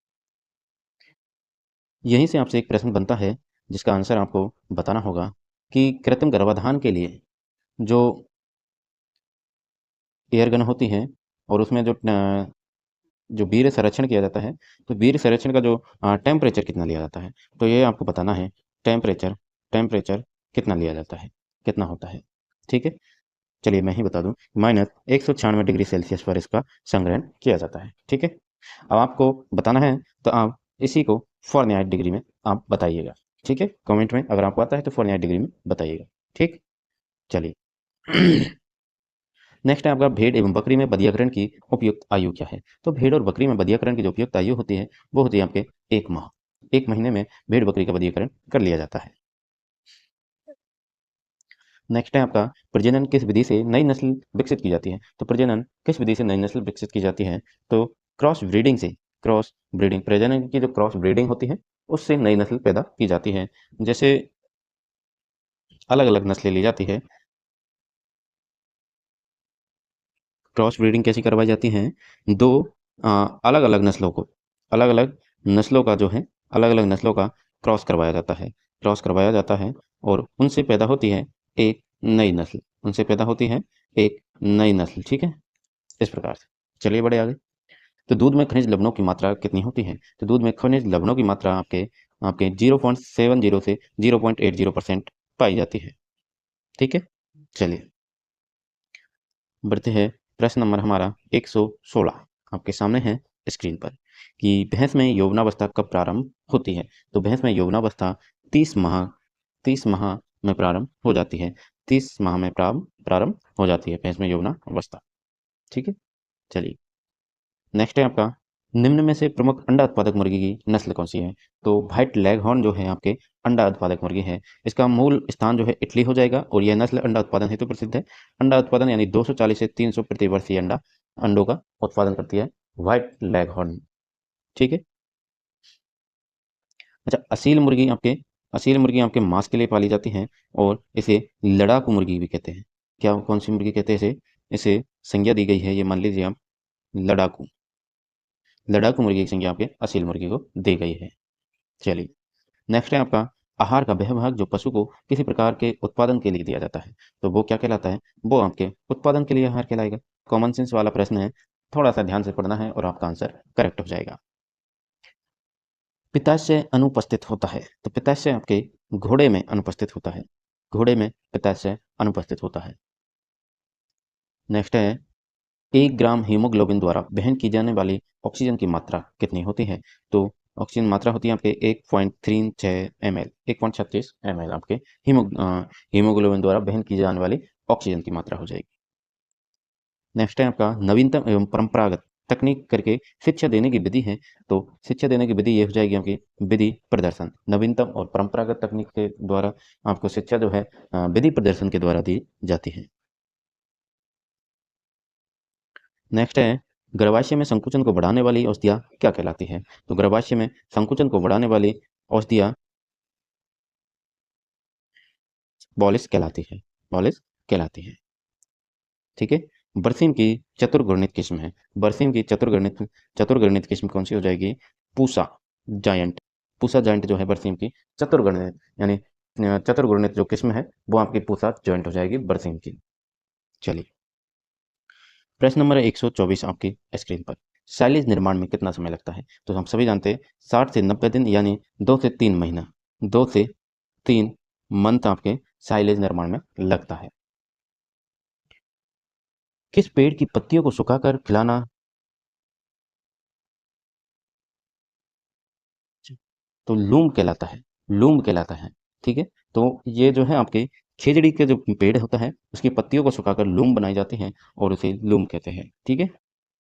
यहीं से आपसे एक प्रश्न बनता है, जिसका आंसर आपको बताना होगा कि कृत्रिम गर्भाधान के लिए जो एयर गन होती है, और उसमें जो वीर्य संरक्षण किया जाता है, तो वीर्य संरक्षण का जो टेम्परेचर कितना लिया जाता है, तो ये आपको बताना है। टेम्परेचर, टेम्परेचर कितना लिया जाता है, कितना होता है। ठीक है, चलिए मैं ही बता दूं, -196 डिग्री सेल्सियस पर इसका संग्रहण किया जाता है। ठीक है, अब आपको बताना है, तो आप इसी को फ़ारेनहाइट डिग्री में आप बताइएगा। ठीक है, कमेंट में अगर आपको आता है तो फ़ारेनहाइट डिग्री में बताइएगा। ठीक, चलिए। नेक्स्ट है आपका, भेड़ एवं बकरी में बधियाकरण की उपयुक्त आयु क्या है? तो भेड़ और बकरी में बधियाकरण की जो उपयुक्त आयु होती है, वो होती है आपके 1 माह। 1 महीने में भेड़ बकरी का बंधीकरण कर लिया जाता है। नेक्स्ट है आपका प्रजनन किस विधि से नई नस्ल विकसित की जाती है? तो प्रजनन किस विधि से नई नस्ल विकसित की जाती है? तो क्रॉस ब्रीडिंग से। क्रॉस ब्रीडिंग, प्रजनन की जो क्रॉस ब्रीडिंग होती है उससे नई नस्ल पैदा की जाती है। जैसे अलग अलग नस्लें ली जाती है। क्रॉस ब्रीडिंग कैसी करवाई जाती है? दो अलग अलग नस्लों को, अलग अलग नस्लों का जो है, अलग अलग नस्लों का क्रॉस करवाया जाता है। क्रॉस करवाया जाता है और उनसे पैदा होती है एक नई नस्ल। उनसे पैदा होती है एक नई नस्ल। ठीक है, इस प्रकार से। चलिए बढ़े आगे। तो दूध में खनिज लवणों की मात्रा कितनी होती है? तो दूध में खनिज लवणों की मात्रा आपके आपके 0.70 से 0.80% पाई जाती है। ठीक है, चलिए बढ़ते हैं। प्रश्न नंबर हमारा 116 आपके सामने है स्क्रीन पर कि भैंस में यौवनावस्था कब प्रारंभ होती है? तो भैंस में यौवनावस्था 30 माह में प्रारंभ हो जाती है। 30 माह में प्रारंभ हो जाती है भैंस में यौवनावस्था। ठीक है, चलिए नेक्स्ट है आपका निम्न में से प्रमुख अंडा उत्पादक मुर्गी की नस्ल कौन सी है? तो व्हाइट लेगहॉर्न जो है आपके अंडा उत्पादक मुर्गी है। इसका मूल स्थान जो है इटली हो जाएगा और यह नस्ल अंडा उत्पादन हेतु प्रसिद्ध है। अंडा उत्पादन यानी 240 से 300 प्रति वर्ष ये अंडों का उत्पादन करती है व्हाइट लेगहॉर्न। ठीक है, अच्छा असील मुर्गी आपके मांस के लिए पाली जाती हैं और इसे लड़ाकू मुर्गी भी कहते हैं। क्या, कौन सी मुर्गी कहते हैं इसे? इसे संज्ञा दी गई है, ये मान लीजिए आप, लड़ाकू। लड़ाकू मुर्गी की संज्ञा आपके असील मुर्गी को दी गई है। चलिए नेक्स्ट है आपका आहार का वह भाग जो पशु को किसी प्रकार के उत्पादन के लिए दिया जाता है। तो वो क्या कहलाता है? वो आपके उत्पादन के लिए आहार कहलाएगा। कॉमन सेंस वाला प्रश्न है, थोड़ा सा ध्यान से पढ़ना है और आपका आंसर करेक्ट हो जाएगा। पित्ताशय अनुपस्थित होता है। तो पित्ताशय आपके घोड़े में अनुपस्थित होता है। घोड़े में पित्ताशय अनुपस्थित होता है। नेक्स्ट है 1 ग्राम हीमोग्लोबिन द्वारा वहन की जाने वाली ऑक्सीजन की मात्रा कितनी होती है? तो ऑक्सीजन मात्रा होती है आपके 1.36 ml, 1.36 ml आपके हीमोग्लोबिन द्वारा वहन की जाने वाली ऑक्सीजन की मात्रा हो जाएगी। नेक्स्ट है आपका नवीनतम एवं परंपरागत तकनीक करके शिक्षा देने की विधि है। तो शिक्षा देने की विधि ये हो जाएगी आपकी विधि प्रदर्शन। नवीनतम और परंपरागत तकनीक के द्वारा आपको शिक्षा जो है विधि प्रदर्शन के द्वारा दी जाती है। नेक्स्ट है गर्भाशय में संकुचन को बढ़ाने वाली औषधियाँ क्या कहलाती है? तो गर्भाशय में संकुचन को बढ़ाने वाली औषधियाँ बॉलिस कहलाती है। बॉलिस कहलाती है। ठीक है, बरसीम की चतुर्गुणित किस्म है। बरसीम की चतुर्गुणित किस्म कौन सी हो जाएगी? पूसा जायंट। पूसा जायंट जो है बरसीम की चतुर्गुणित यानी चतुर्गुणित जो किस्म है वो आपकी पूसा जायंट हो जाएगी बरसीम की। चलिए प्रश्न नंबर 124 आपकी स्क्रीन पर। साइलेज निर्माण में कितना समय लगता है? तो हम सभी जानते हैं 60 से 90 दिन यानी 2 से 3 महीना, 2 से 3 मंथ आपके साइलेज निर्माण में लगता है। किस पेड़ की पत्तियों को सुखाकर खिलाना? तो लूम कहलाता है। लूम कहलाता है। ठीक है, तो ये जो है आपके खेजड़ी के जो पेड़ होता है उसकी पत्तियों को सुखाकर लूम बनाई जाती है और उसे लूम कहते हैं। ठीक है,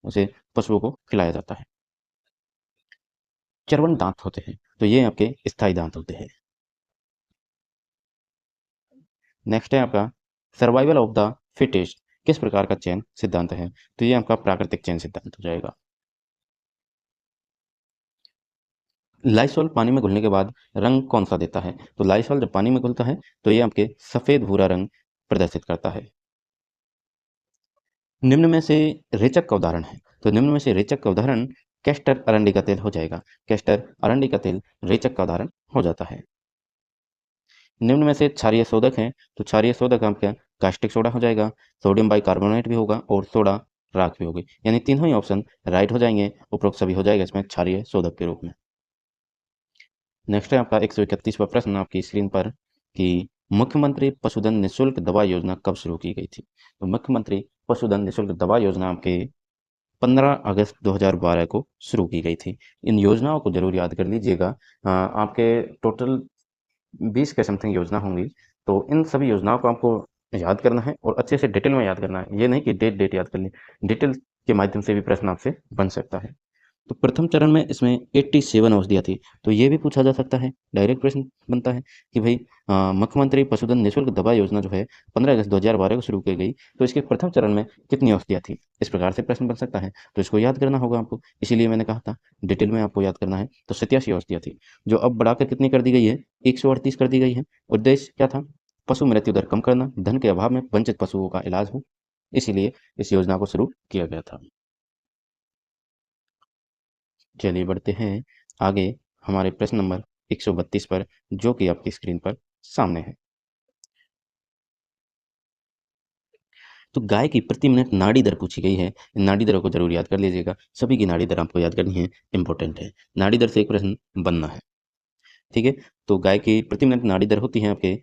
उसे पशुओं को खिलाया जाता है। चर्वण दांत होते हैं, तो ये आपके स्थायी दांत होते हैं। नेक्स्ट है आपका सर्वाइवल ऑफ द फिटेस्ट किस प्रकार का चयन सिद्धांत है? तो ये आपका प्राकृतिक चयन सिद्धांत हो जाएगा। लाइसॉल पानी में घुलने के बाद रंग कौन सा देता है? तो लाइसॉल जब पानी में घुलता है तो ये आपके सफेद भूरा रंग प्रदर्शित करता है। निम्न में से रेचक का उदाहरण है। तो निम्न में से रेचक का उदाहरण कैस्टर अरंडी का तेल हो जाएगा। कैस्टर अरंडी का तेल रेचक का उदाहरण हो जाता है। निम्न में से क्षारीय शोधक हैं। तो क्षारीय शोधक आपका कास्टिक सोडा हो जाएगा, सोडियम बाइकार्बोनेट भी होगा और सोडा राख भी होगी। यानी तीनों ही ऑप्शन राइट हो जाएंगे। उपरोक्त सभी हो जाएगा इसमें क्षारीय शोधक के रूप में। नेक्स्ट है आपका 131वां प्रश्न आपकी स्क्रीन पर कि मुख्यमंत्री पशुधन निःशुल्क दवा योजना कब शुरू की गई थी? तो मुख्यमंत्री पशुधन निःशुल्क दवा योजना आपके 15 अगस्त 2012 को शुरू की गई थी। इन योजनाओं को जरूर याद कर लीजिएगा। आपके टोटल 20 के समथिंग योजना होंगी। तो इन सभी योजनाओं को आपको याद करना है और अच्छे से डिटेल में याद करना है। ये नहीं कि डेट डेट याद कर लें, डिटेल के माध्यम से भी प्रश्न आपसे बन सकता है। तो प्रथम चरण में इसमें 87 औषधियाँ थी। तो ये भी पूछा जा सकता है, डायरेक्ट प्रश्न बनता है कि भई मुख्यमंत्री पशुधन निःशुल्क दवा योजना जो है 15 अगस्त 2012 को शुरू की गई, तो इसके प्रथम चरण में कितनी औषधियाँ थी? इस प्रकार से प्रश्न बन सकता है। तो इसको याद करना होगा आपको, इसीलिए मैंने कहा था डिटेल में आपको याद करना है। तो 87 औषधियाँ थी, जो अब बढ़ाकर कितनी कर दी गई है? 138 कर दी गई है। उद्देश्य क्या था? पशु मृत्यु दर कम करना, धन के अभाव में वंचित पशुओं का इलाज हो, इसीलिए इस योजना को शुरू किया गया था। चलिए बढ़ते हैं आगे हमारे प्रश्न नंबर 132 पर, जो कि आपकी स्क्रीन पर सामने है। तो गाय की प्रति मिनट नाड़ी दर पूछी गई है। इन नाड़ी दरों को जरूर याद कर लीजिएगा, सभी की नाड़ी दर आपको याद करनी है, इंपॉर्टेंट है। नाड़ी दर से एक प्रश्न बनना है, ठीक है। तो गाय की प्रति मिनट नाड़ी दर होती है आपके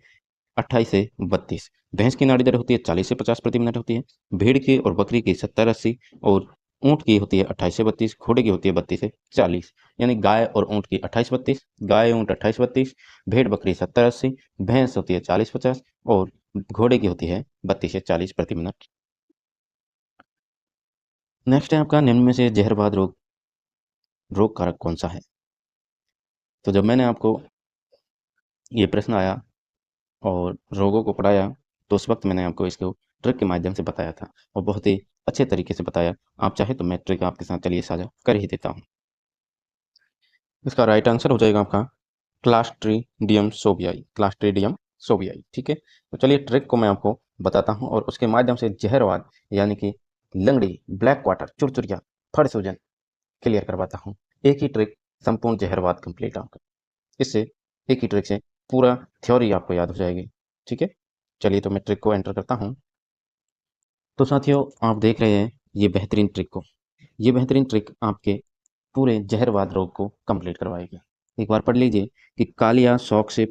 28 से 32। भैंस की नाड़ी दर होती है 40 से 50 प्रति मिनट होती है। भेड़ की और बकरी की 70-80 और ऊँट की होती है 28 से 32। घोड़े की होती है 32 से 40। यानी गाय और ऊँट की 28-32, गाय ऊँट 28-32, भेड़ बकरी 70-80, भैंस होती है 40-50 और घोड़े की होती है 32 से 40 प्रति मिनट। नेक्स्ट है आपका, निम्न में से जहरवाद रोग रोग कारक कौन सा है? तो जब मैंने आपको ये प्रश्न आया और रोगों को पढ़ाया, तो उस वक्त मैंने आपको इसको ट्रिक के माध्यम से बताया था और बहुत ही अच्छे तरीके से बताया। आप चाहे तो मैं ट्रिक आपके साथ चलिए साझा कर ही देता हूँ। इसका राइट आंसर हो जाएगा आपका क्लास्ट्रीडियम सोबियाई, क्लास्ट्रीडियम सोबियाई, ठीक है। तो चलिए ट्रिक को मैं आपको बताता हूँ और उसके माध्यम से जहरवाद यानी कि लंगड़ी, ब्लैक क्वार्टर, चुरचुरिया, फड़ सूजन क्लियर करवाता हूँ। एक ही ट्रिक संपूर्ण जहरवाद कंप्लीट आपका, इससे एक ही ट्रिक से पूरा थ्योरी आपको याद हो जाएगी, ठीक है। चलिए तो मैं ट्रिक को एंटर करता हूँ। तो साथियों आप देख रहे हैं ये बेहतरीन ट्रिक को, ये बेहतरीन ट्रिक आपके पूरे जहरवाद रोग को कंप्लीट करवाएगी। एक बार पढ़ लीजिए कि कालिया शौक से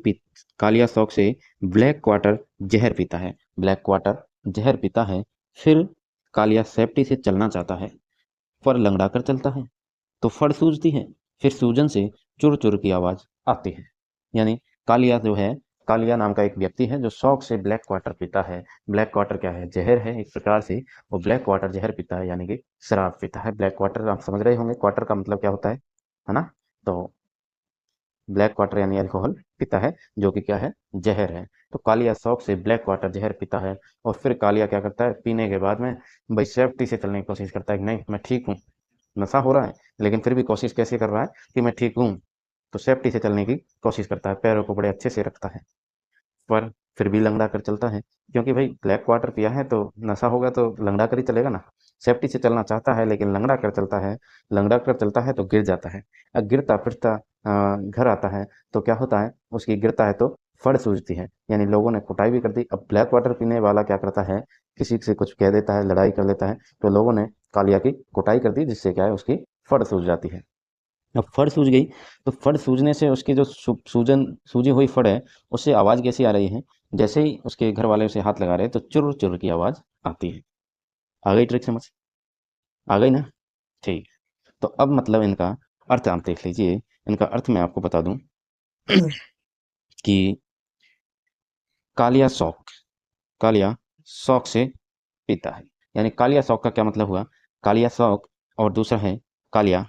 ब्लैक क्वार्टर जहर पीता है, ब्लैक क्वार्टर जहर पीता है, फिर कालिया सेफ्टी से चलना चाहता है, पर लंगड़ा कर चलता है, तो फड़ सूजती है, फिर सूजन से चुर चुर की आवाज आती है। यानी कालिया जो है, कालिया नाम का एक व्यक्ति है जो शौक से ब्लैक क्वार्टर पीता है। ब्लैक क्वार्टर क्या है? जहर है एक प्रकार से। वो ब्लैक क्वार्टर जहर पीता है यानी कि शराब पीता है। ब्लैक क्वार्टर आप समझ रहे होंगे, क्वार्टर का मतलब क्या होता है ना? तो ब्लैक क्वार्टर यानी अल्कोहल पीता है, जो कि क्या है? जहर है। तो कालिया शौक से ब्लैक क्वार्टर जहर पीता है और फिर कालिया क्या करता है? पीने के बाद में भाई सेफ्टी से चलने की कोशिश करता है कि नहीं मैं ठीक हूँ, नशा हो रहा है लेकिन फिर भी कोशिश कैसे कर रहा है कि मैं ठीक हूँ। तो सेफ्टी से चलने की कोशिश करता है, पैरों को बड़े अच्छे से रखता है, पर फिर भी लंगड़ा कर चलता है, क्योंकि भाई ब्लैक वाटर पिया है तो नशा होगा तो लंगड़ा कर ही चलेगा ना। सेफ्टी से चलना चाहता है लेकिन लंगड़ा कर चलता है, लंगड़ा कर चलता है तो गिर जाता है। अब गिरता फिरता घर आता है तो क्या होता है? उसकी गिरता है तो फड़ सूझती है, यानी लोगों ने कुटाई भी कर दी। अब ब्लैक वाटर पीने वाला क्या करता है? किसी से कुछ कह देता है, लड़ाई कर लेता है, तो लोगों ने कालिया की कुटाई कर दी, जिससे क्या है? उसकी फड़ सूझ जाती है। अब फड़ सूज गई, तो फड़ सूजने से उसकी जो सूजन सूजी हुई फड़ है, उससे आवाज़ कैसी आ रही है? जैसे ही उसके घर वाले उसे हाथ लगा रहे हैं तो चुर चुर की आवाज़ आती है। आ गई ट्रिक समझ? आ गई ना? ठीक। तो अब मतलब इनका अर्थ आप देख लीजिए, इनका अर्थ मैं आपको बता दूं कि कालिया शौक, कालिया शौक से पीता है, यानी कालिया शौक का क्या मतलब हुआ? कालिया शौक और दूसरा है कालिया,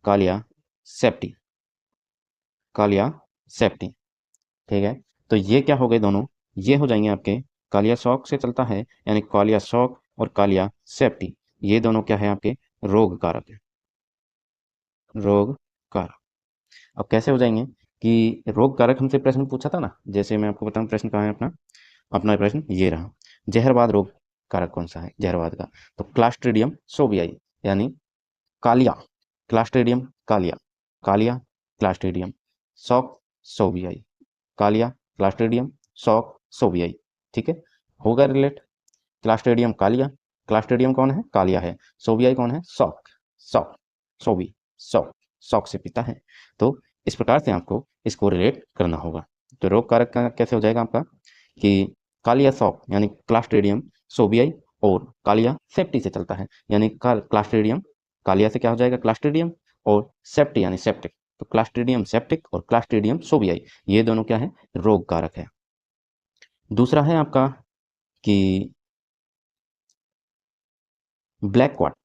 कालिया सेफ्टी, कालिया सेफ्टी, ठीक है। तो ये क्या हो गए दोनों? ये हो जाएंगे आपके कालिया शौक से चलता है, यानी कालिया शौक और कालिया सेफ्टी, ये दोनों क्या है आपके? रोग कारक है, रोग कारक। अब कैसे हो जाएंगे कि रोग कारक हमसे प्रश्न पूछा था ना, जैसे मैं आपको बताऊं प्रश्न कहाँ है अपना, अपना प्रश्न ये रहा। जहरवाद रोग कारक कौन सा है जहरवाद का? तो क्लास्ट्रीडियम सोबियाई, यानी कालिया, क्लास्ट्रीडियम कालिया, कालिया क्लास्ट्रीडियम शौक सोबियाई, कालिया क्लास्ट्रीडियम शौक सोबियाई, ठीक है। होगा रिलेट। क्लास्ट्रीडियम कालिया, क्लास्ट्रीडियम कौन है? कालिया है। सोबियाई कौन है? शौक, शौक, सोबी, शौक, शौक से पीता है। तो इस प्रकार से आपको इसको रिलेट करना होगा। तो रोग कारक का कैसे हो जाएगा आपका कि कालिया शौक यानी क्लास्ट्रीडियम सोबियाई और कालिया सेफ्टी से चलता है, यानी क्लास्ट्रीडियम कालिया से क्या हो जाएगा? क्लास्ट्रीडियम, और सेफ्टी यानी सेप्टिक, तो क्लास्ट्रीडियम सेप्टिक और क्लास्ट्रीडियम सोबियाई, ये दोनों क्या है? रोग कारक है। दूसरा है आपका कि ब्लैक क्वार्टर,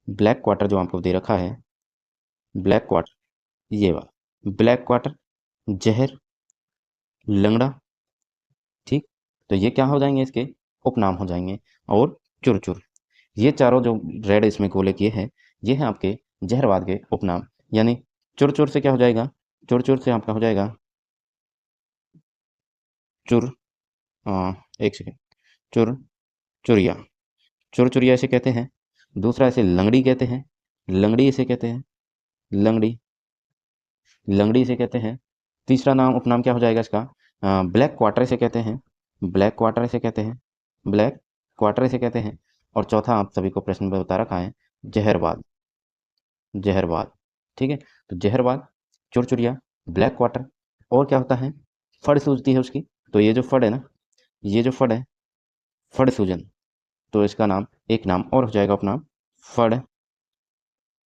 ब्लैक क्वार्टर जो आपको दे रखा है, ब्लैक क्वार्टर, ये वाला ब्लैक क्वार्टर, जहर, लंगड़ा, ठीक। तो ये क्या हो जाएंगे, इसके उपनाम हो जाएंगे। और चुरचुर, ये चारों जो रेड इसमें गोले किए हैं, ये हैं आपके जहरवाद के उपनाम। यानी चुरचुर से क्या हो जाएगा, चुरचुर से आपका हो जाएगा चुर, एक सेकेंड, चुर चुरिया, चुरचुरिया इसे कहते हैं। दूसरा इसे लंगड़ी कहते हैं, लंगड़ी इसे कहते हैं, लंगड़ी, लंगड़ी इसे कहते हैं। तीसरा नाम उपनाम क्या हो जाएगा इसका, ब्लैक क्वार्टर इसे कहते हैं, ब्लैक क्वार्टर इसे कहते हैं, ब्लैक क्वार्टर इसे कहते हैं। और चौथा आप सभी को प्रश्न में बता रखा है, जहरवाद, जहरवाद, ठीक है। तो जहरवाद, चुरचुरिया, ब्लैक क्वार्टर, और क्या होता है, फड़ सूजती है उसकी। तो ये जो फड़ है ना, ये जो फड़ है, फड़ सूजन, तो इसका नाम, एक नाम और हो जाएगा उपनाम, फड़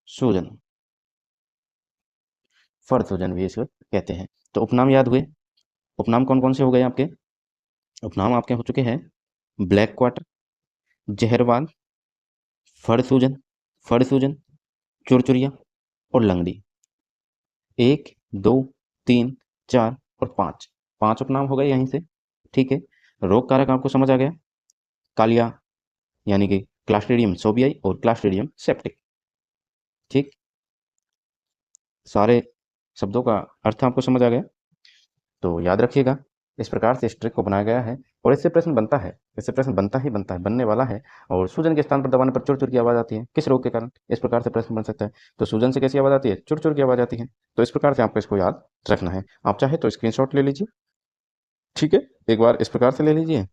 सूजन, फड़ सूजन भी इसको कहते हैं। तो उपनाम याद हुए। उपनाम कौन कौन से हो गए आपके, उपनाम आपके हो चुके हैं, ब्लैक क्वार्टर, जहरवाद, फड़ सूजन, फड़ सूजन, चुरचुरिया और लंगड़ी। एक, दो, तीन, चार और पाँच, पांच उपनाम हो गए यहीं से, ठीक है। रोग कारक आपको समझ आ गया, कालिया यानी कि क्लास्ट्रीडियम सोबियाई और क्लास्ट्रीडियम सेप्टिक, ठीक। सारे शब्दों का अर्थ आपको समझ आ गया। तो याद रखिएगा, इस प्रकार से इस ट्रिक को बनाया गया है और इससे प्रश्न बनता है, इससे प्रश्न बनता ही बनता है, बनने वाला है। और सूजन के स्थान पर दबाने पर चुर चुर की आवाज़ आती है, किस रोग के कारण, इस प्रकार से प्रश्न बन सकता है। तो सूजन से कैसी आवाज़ आती है, चुर चुर की आवाज़ आती है। तो इस प्रकार से आपको इसको याद रखना है। आप चाहे तो स्क्रीनशॉट ले लीजिए, ठीक है, एक बार इस प्रकार से ले लीजिए,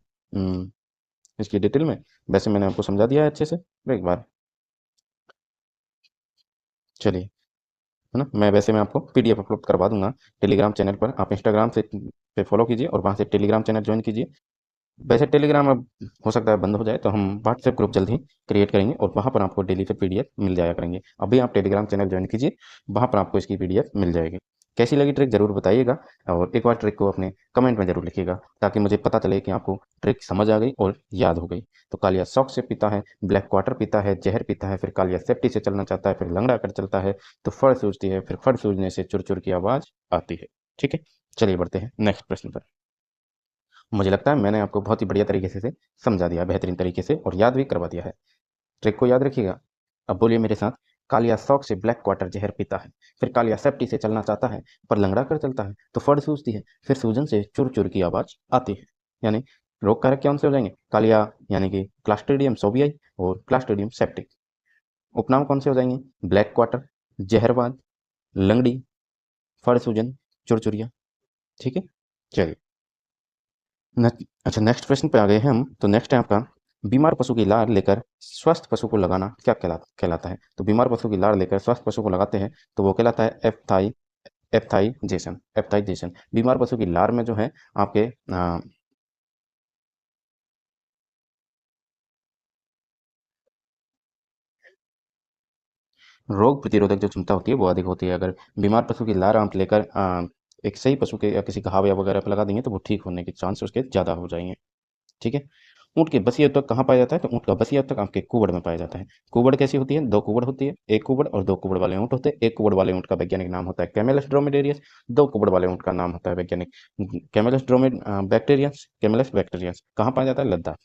इसकी डिटेल में। वैसे मैंने आपको समझा दिया है अच्छे से, एक बार चलिए, है ना। मैं आपको पीडीएफ अपलोड करवा दूंगा टेलीग्राम चैनल पर। आप इंस्टाग्राम से पे फॉलो कीजिए और वहाँ से टेलीग्राम चैनल ज्वाइन कीजिए। वैसे टेलीग्राम अब हो सकता है बंद हो जाए, तो हम व्हाट्सएप ग्रुप जल्द ही क्रिएट करेंगे और वहाँ पर आपको डेली से पीडीएफ मिल जाया करेंगे। अभी आप टेलीग्राम चैनल ज्वाइन कीजिए, वहाँ पर आपको इसकी पीडीएफ मिल जाएगी। कैसी लगी ट्रिक ज़रूर बताइएगा, और एक बार ट्रिक को अपने कमेंट में ज़रूर लिखिएगा, ताकि मुझे पता चले कि आपको ट्रिक समझ आ गई और याद हो गई। तो कालिया शौक से पीता है, ब्लैक क्वार्टर पीता है, जहर पीता है, फिर कालिया सेफ्टी से चलना चाहता है, फिर लंगड़ा कर चलता है, तो फड़ सूजती है, फिर फड़ सूजने से चुर चुर की आवाज़ आती है, ठीक है। चलिए बढ़ते हैं नेक्स्ट प्रश्न पर। मुझे लगता है मैंने आपको बहुत ही बढ़िया तरीके से समझा दिया, बेहतरीन तरीके से, और याद भी करवा दिया है। ट्रिक को याद रखिएगा। अब बोलिए मेरे साथ, कालिया शौक से ब्लैक क्वार्टर जहर पीता है, फिर कालिया सेफ्टी से चलना चाहता है, पर लंगड़ा कर चलता है, तो फड़ सूजती है, फिर सूजन से चुर चुर की आवाज आती है। यानी रोग कारक कौन से हो जाएंगे, कालिया यानी कि क्लास्ट्रीडियम सोबियाई और क्लास्ट्रीडियम सेप्टिक। उपनाम कौन से हो जाएंगे, ब्लैक क्वार्टर, जहरवाद, लंगड़ी, फड़ सूजन, चुरचुरिया, ठीक है। चलिए, अच्छा नेक्स्ट प्रश्न पे आ गए हैं हम। तो नेक्स्ट है आपका, बीमार पशु की लार लेकर स्वस्थ पशु को लगाना क्या कहलाता है। तो बीमार पशु की लार लेकर स्वस्थ पशु को लगाते हैं, तो वो कहलाता है एप्थाइजेशन, एप्थाइजेशन। बीमार पशु की लार में जो है आपके रोग प्रतिरोधक जो क्षमता होती है वो अधिक होती है। अगर बीमार पशु की लार आप लेकर एक सही पशु के या किसी घाव या वगैरह पर लगा देंगे, तो वो ठीक होने के चांस उसके ज़्यादा हो जाएंगे, ठीक है। ऊँट के बसिया उत्तक कहाँ पाया जाता है, तो ऊँट का बसिया उत्तक आपके कुबड़ में पाया जाता है। कुबड़ कैसी होती है, दो कुबड़ होती है, एक कुबड़ और दो कुबड़ वाले ऊँट होते हैं। एक कुबड़ वाले ऊँट का वैज्ञानिक नाम होता है कैमेलस ड्रोमेडेरियस, दो कुबड़ वाले ऊँट का नाम होता है वैज्ञानिक कैमेलस ड्रोमेड बैक्टीरियंस, कैमेलस बैक्टीरियंस। कहाँ पाया जाता है, लद्दाख।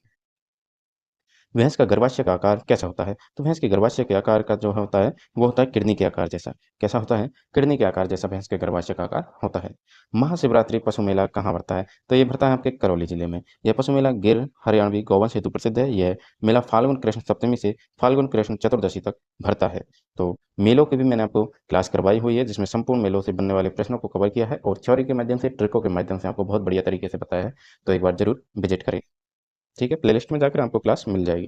भैंस का गर्भाशय का आकार कैसा होता है, तो भैंस के गर्भाशय के आकार का जो होता है वो होता है किडनी के आकार जैसा। कैसा होता है, किडनी के आकार जैसा भैंस के गर्भाशय का आकार होता है। महाशिवरात्रि पशु मेला कहाँ भरता है, तो ये भरता है आपके करौली जिले में। यह पशु मेला गिर हरियाणवी गौवंश हेतु प्रसिद्ध है। यह मेला फाल्गुन कृष्ण सप्तमी से फाल्गुन कृष्ण चतुर्दशी तक भरता है। तो मेलों की भी मैंने आपको क्लास करवाई हुई है, जिसमें संपूर्ण मेलों से बनने वाले प्रश्नों को कवर किया है और थ्योरी के माध्यम से, ट्रिकों के माध्यम से आपको बहुत बढ़िया तरीके से बताया है। तो एक बार जरूर विजिट करें, ठीक है। प्लेलिस्ट में जाकर आपको क्लास मिल जाएगी।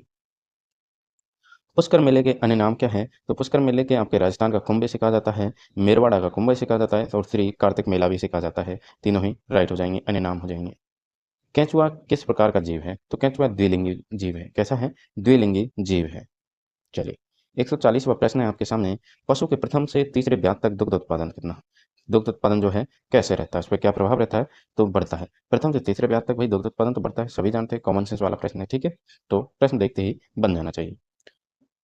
पुष्कर मेले के अन्य नाम क्या हैं, तो पुष्कर मेले के आपके राजस्थान का कुंभ भी सिखा जाता है, मेरवाड़ा का कुंभ भी सिखा जाता है, और श्री कार्तिक मेला भी सिखा जाता है। तीनों ही राइट हो जाएंगे, अन्य नाम हो जाएंगे। केंचुआ किस प्रकार का जीव है, तो केंचुआ द्विलिंगी जीव है। कैसा है, द्विलिंगी जीव है। चलिए, 140वां प्रश्न है आपके सामने। पशु के प्रथम से तीसरे ब्यात तक दुग्ध उत्पादन कितना, दुग्ध उत्पादन जो है कैसे रहता है, उस पर क्या प्रभाव रहता है, तो बढ़ता है। प्रथम से तीसरे ब्यात तक भाई दुग्ध उत्पादन तो बढ़ता है, सभी जानते हैं, कॉमन सेंस वाला प्रश्न है, ठीक है। तो प्रश्न देखते ही बन जाना चाहिए।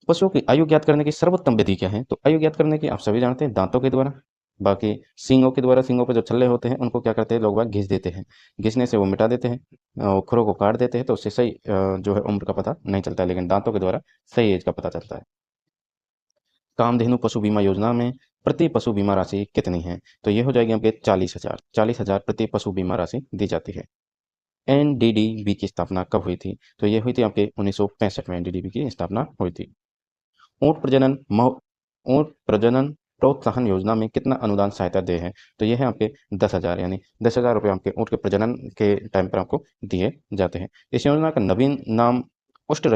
पशुओं की आयु ज्ञात करने की सर्वोत्तम विधि क्या है? तो आयु ज्ञात करने की आप सभी जानते हैं, दांतों के द्वारा। बाकी सींगों के द्वारा, सींगों पे जो छल्ले होते हैं उनको क्या करते हैं लोग बाग घिस देते हैं। घिसने से वो मिटा देते हैं, खुरों को काट देते हैं, तो उससे सही जो है उम्र का पता नहीं चलता है, लेकिन दांतों के द्वारा सही एज का पता चलता है। कामधेनु पशु बीमा योजना में प्रति पशु बीमा राशि कितनी है? तो ये हो जाएगी आपके 40,000। 40,000 प्रति पशु बीमा राशि दी जाती है। एनडीडीबी की स्थापना कब हुई थी? तो ये हुई थी आपके 1965 में एनडीडीबी की स्थापना हुई थी। ऊँट प्रजनन महो ऊँट प्रजनन प्रोत्साहन योजना में कितना अनुदान सहायता देय है? तो ये है आपके 10,000, यानी 10,000 रुपये आपके ऊँट के प्रजनन के टाइम पर आपको दिए जाते हैं। इस योजना का नवीन नाम उष्ट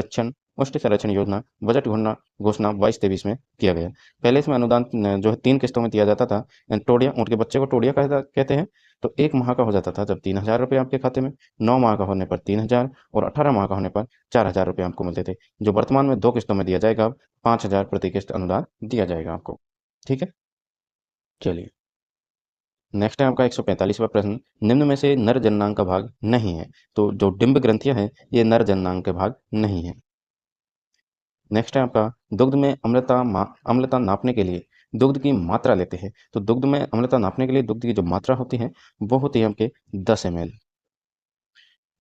संरक्षण योजना बजट घोषणा 22-23 में किया गया। पहले इसमें अनुदान जो है 3 किस्तों में दिया जाता था। टोडिया, ऊँट के बच्चे को टोडिया कहते हैं। तो 1 माह का हो जाता था जब 3,000 रुपये आपके खाते में, 9 माह का होने पर 3,000 और 18 माह का होने पर 4,000 रुपये आपको मिलते थे। जो वर्तमान में 2 किस्तों में दिया जाएगा अब, 5,000 प्रति किस्त अनुदान दिया जाएगा आपको। ठीक है? चलिए, नेक्स्ट है आपका 145वां प्रश्न। निम्न में से नर जननांग का भाग नहीं है। तो जो डिंब ग्रंथियाँ हैं, ये नर जननांग के भाग नहीं है। नेक्स्ट है आपका दुग्ध में अम्लता नापने के लिए दुग्ध की मात्रा लेते हैं। तो दुग्ध में अम्लता नापने के लिए दुग्ध की जो मात्रा होती है, वो होती है आपके 10 ml।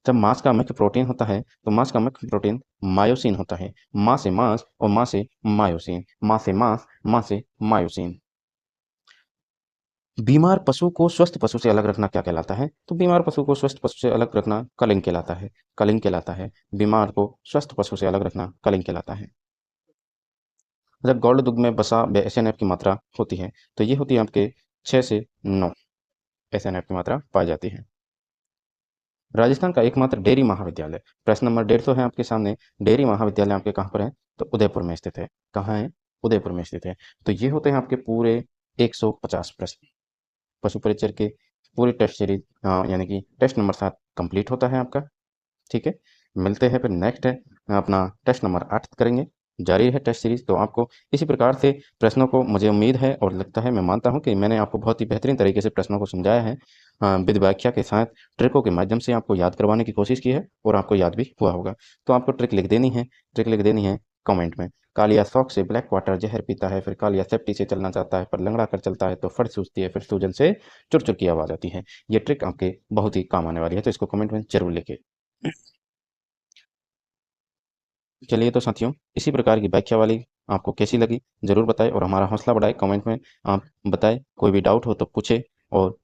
जब मांस का मुख्य प्रोटीन होता है, तो मांस का मुख्य प्रोटीन मायोसिन होता है। मां से मांस और मां से मायोसिन, मां से मांस, मां से मायोसिन। बीमार पशु को स्वस्थ पशु से अलग रखना क्या कहलाता है? तो बीमार पशु को स्वस्थ पशु से अलग रखना कलिंग कहलाता है। कलिंग कहलाता है। बीमार को स्वस्थ पशु से अलग रखना कलिंग कहलाता है। जब गौड़ दुग्ध में वसा व एसएनएफ की मात्रा होती है, तो ये होती है आपके 6 से 9 एसएनएफ की मात्रा पाई जाती है। राजस्थान का एकमात्र डेयरी महाविद्यालय, प्रश्न नंबर 150 है आपके सामने। डेयरी महाविद्यालय आपके कहाँ पर है? तो उदयपुर में स्थित है। कहाँ है? उदयपुर में स्थित है। तो ये होते हैं आपके पूरे 150 प्रश्न। पशु परिचर के पूरी टेस्ट सीरीज यानी कि टेस्ट नंबर 7 कंप्लीट होता है आपका। ठीक है? मिलते हैं फिर नेक्स्ट है अपना टेस्ट नंबर 8 करेंगे। जारी है टेस्ट सीरीज। तो आपको इसी प्रकार से प्रश्नों को, मुझे उम्मीद है और लगता है, मैं मानता हूँ कि मैंने आपको बहुत ही बेहतरीन तरीके से प्रश्नों को समझाया है। विद व्याख्या के साथ ट्रिकों के माध्यम से आपको याद करवाने की कोशिश की है और आपको याद भी हुआ होगा। तो आपको ट्रिक लिख देनी है। ट्रिक लिख देनी है कमेंट में। कालिया शौक से ब्लैक वाटर जहर पीता है, फिर कालिया सेफ्टी से चलना चाहता है, पर लंगड़ा कर चलता है तो फट सूझती है, फिर सूजन से चुर चुर की आवाज़ आती है। ये ट्रिक आपके बहुत ही काम आने वाली है, तो इसको कमेंट में जरूर लिखे। चलिए तो साथियों, इसी प्रकार की व्याख्या वाली आपको कैसी लगी ज़रूर बताएं और हमारा हौसला बढ़ाएं। कमेंट में आप बताएं। कोई भी डाउट हो तो पूछें। और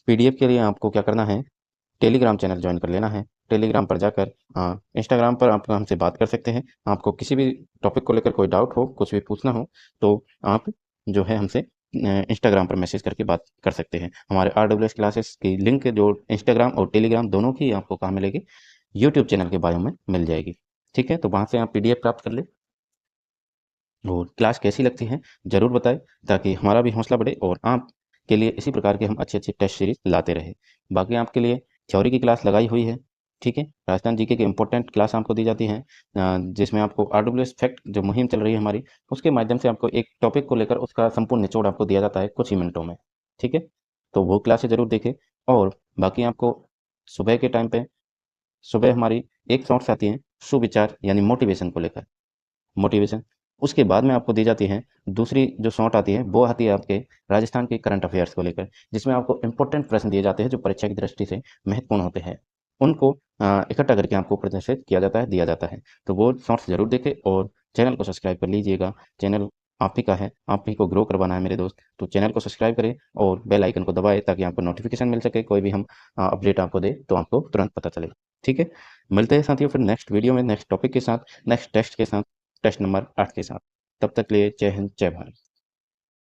पीडीएफ के लिए आपको क्या करना है, टेलीग्राम चैनल ज्वाइन कर लेना है। टेलीग्राम पर जाकर इंस्टाग्राम पर आप हमसे बात कर सकते हैं। आपको किसी भी टॉपिक को लेकर कोई डाउट हो, कुछ भी पूछना हो, तो आप जो है हमसे इंस्टाग्राम पर मैसेज करके बात कर सकते हैं। हमारे RWS क्लासेस की लिंक जो इंस्टाग्राम और टेलीग्राम दोनों की आपको कहाँ मिलेगी? यूट्यूब चैनल के बायो में मिल जाएगी। ठीक है? तो वहाँ से आप पीडीएफ प्राप्त कर लें। और क्लास कैसी लगती है ज़रूर बताएं, ताकि हमारा भी हौसला बढ़े और आपके लिए इसी प्रकार के हम अच्छी अच्छी टेस्ट सीरीज लाते रहें। बाकी आपके लिए थ्योरी की क्लास लगाई हुई है। ठीक है? राजस्थान जीके की इंपॉर्टेंट क्लास आपको दी जाती है, जिसमें आपको RWS फैक्ट जो मुहिम चल रही है हमारी, उसके माध्यम से आपको एक टॉपिक को लेकर उसका संपूर्ण निचोड़ आपको दिया जाता है कुछ ही मिनटों में। ठीक है? तो वो क्लासें ज़रूर देखें। और बाकी आपको सुबह के टाइम पे, सुबह हमारी एक शॉर्ट्स आती हैं सुविचार यानी मोटिवेशन को लेकर। मोटिवेशन, उसके बाद में आपको दी जाती है दूसरी जो शॉट आती है, वो आती है आपके राजस्थान के करंट अफेयर्स को लेकर, जिसमें आपको इंपॉर्टेंट प्रश्न दिए जाते हैं जो परीक्षा की दृष्टि से महत्वपूर्ण होते हैं। उनको इकट्ठा करके आपको प्रदर्शित किया जाता है, दिया जाता है। तो वो शॉर्ट्स ज़रूर देखें और चैनल को सब्सक्राइब कर लीजिएगा। चैनल आप ही का है, आप ही को ग्रो करवाना है मेरे दोस्त। तो चैनल को सब्सक्राइब करें और बेल आइकन को दबाएँ, ताकि आपको नोटिफिकेशन मिल सके। कोई भी हम अपडेट आपको दे तो आपको तुरंत पता चले। ठीक है? मिलते हैं साथियों फिर नेक्स्ट वीडियो में, नेक्स्ट टॉपिक के साथ, नेक्स्ट टेस्ट के साथ, टेस्ट नंबर 8 के साथ। तब तक के लिए जय हिंद, जय भारत।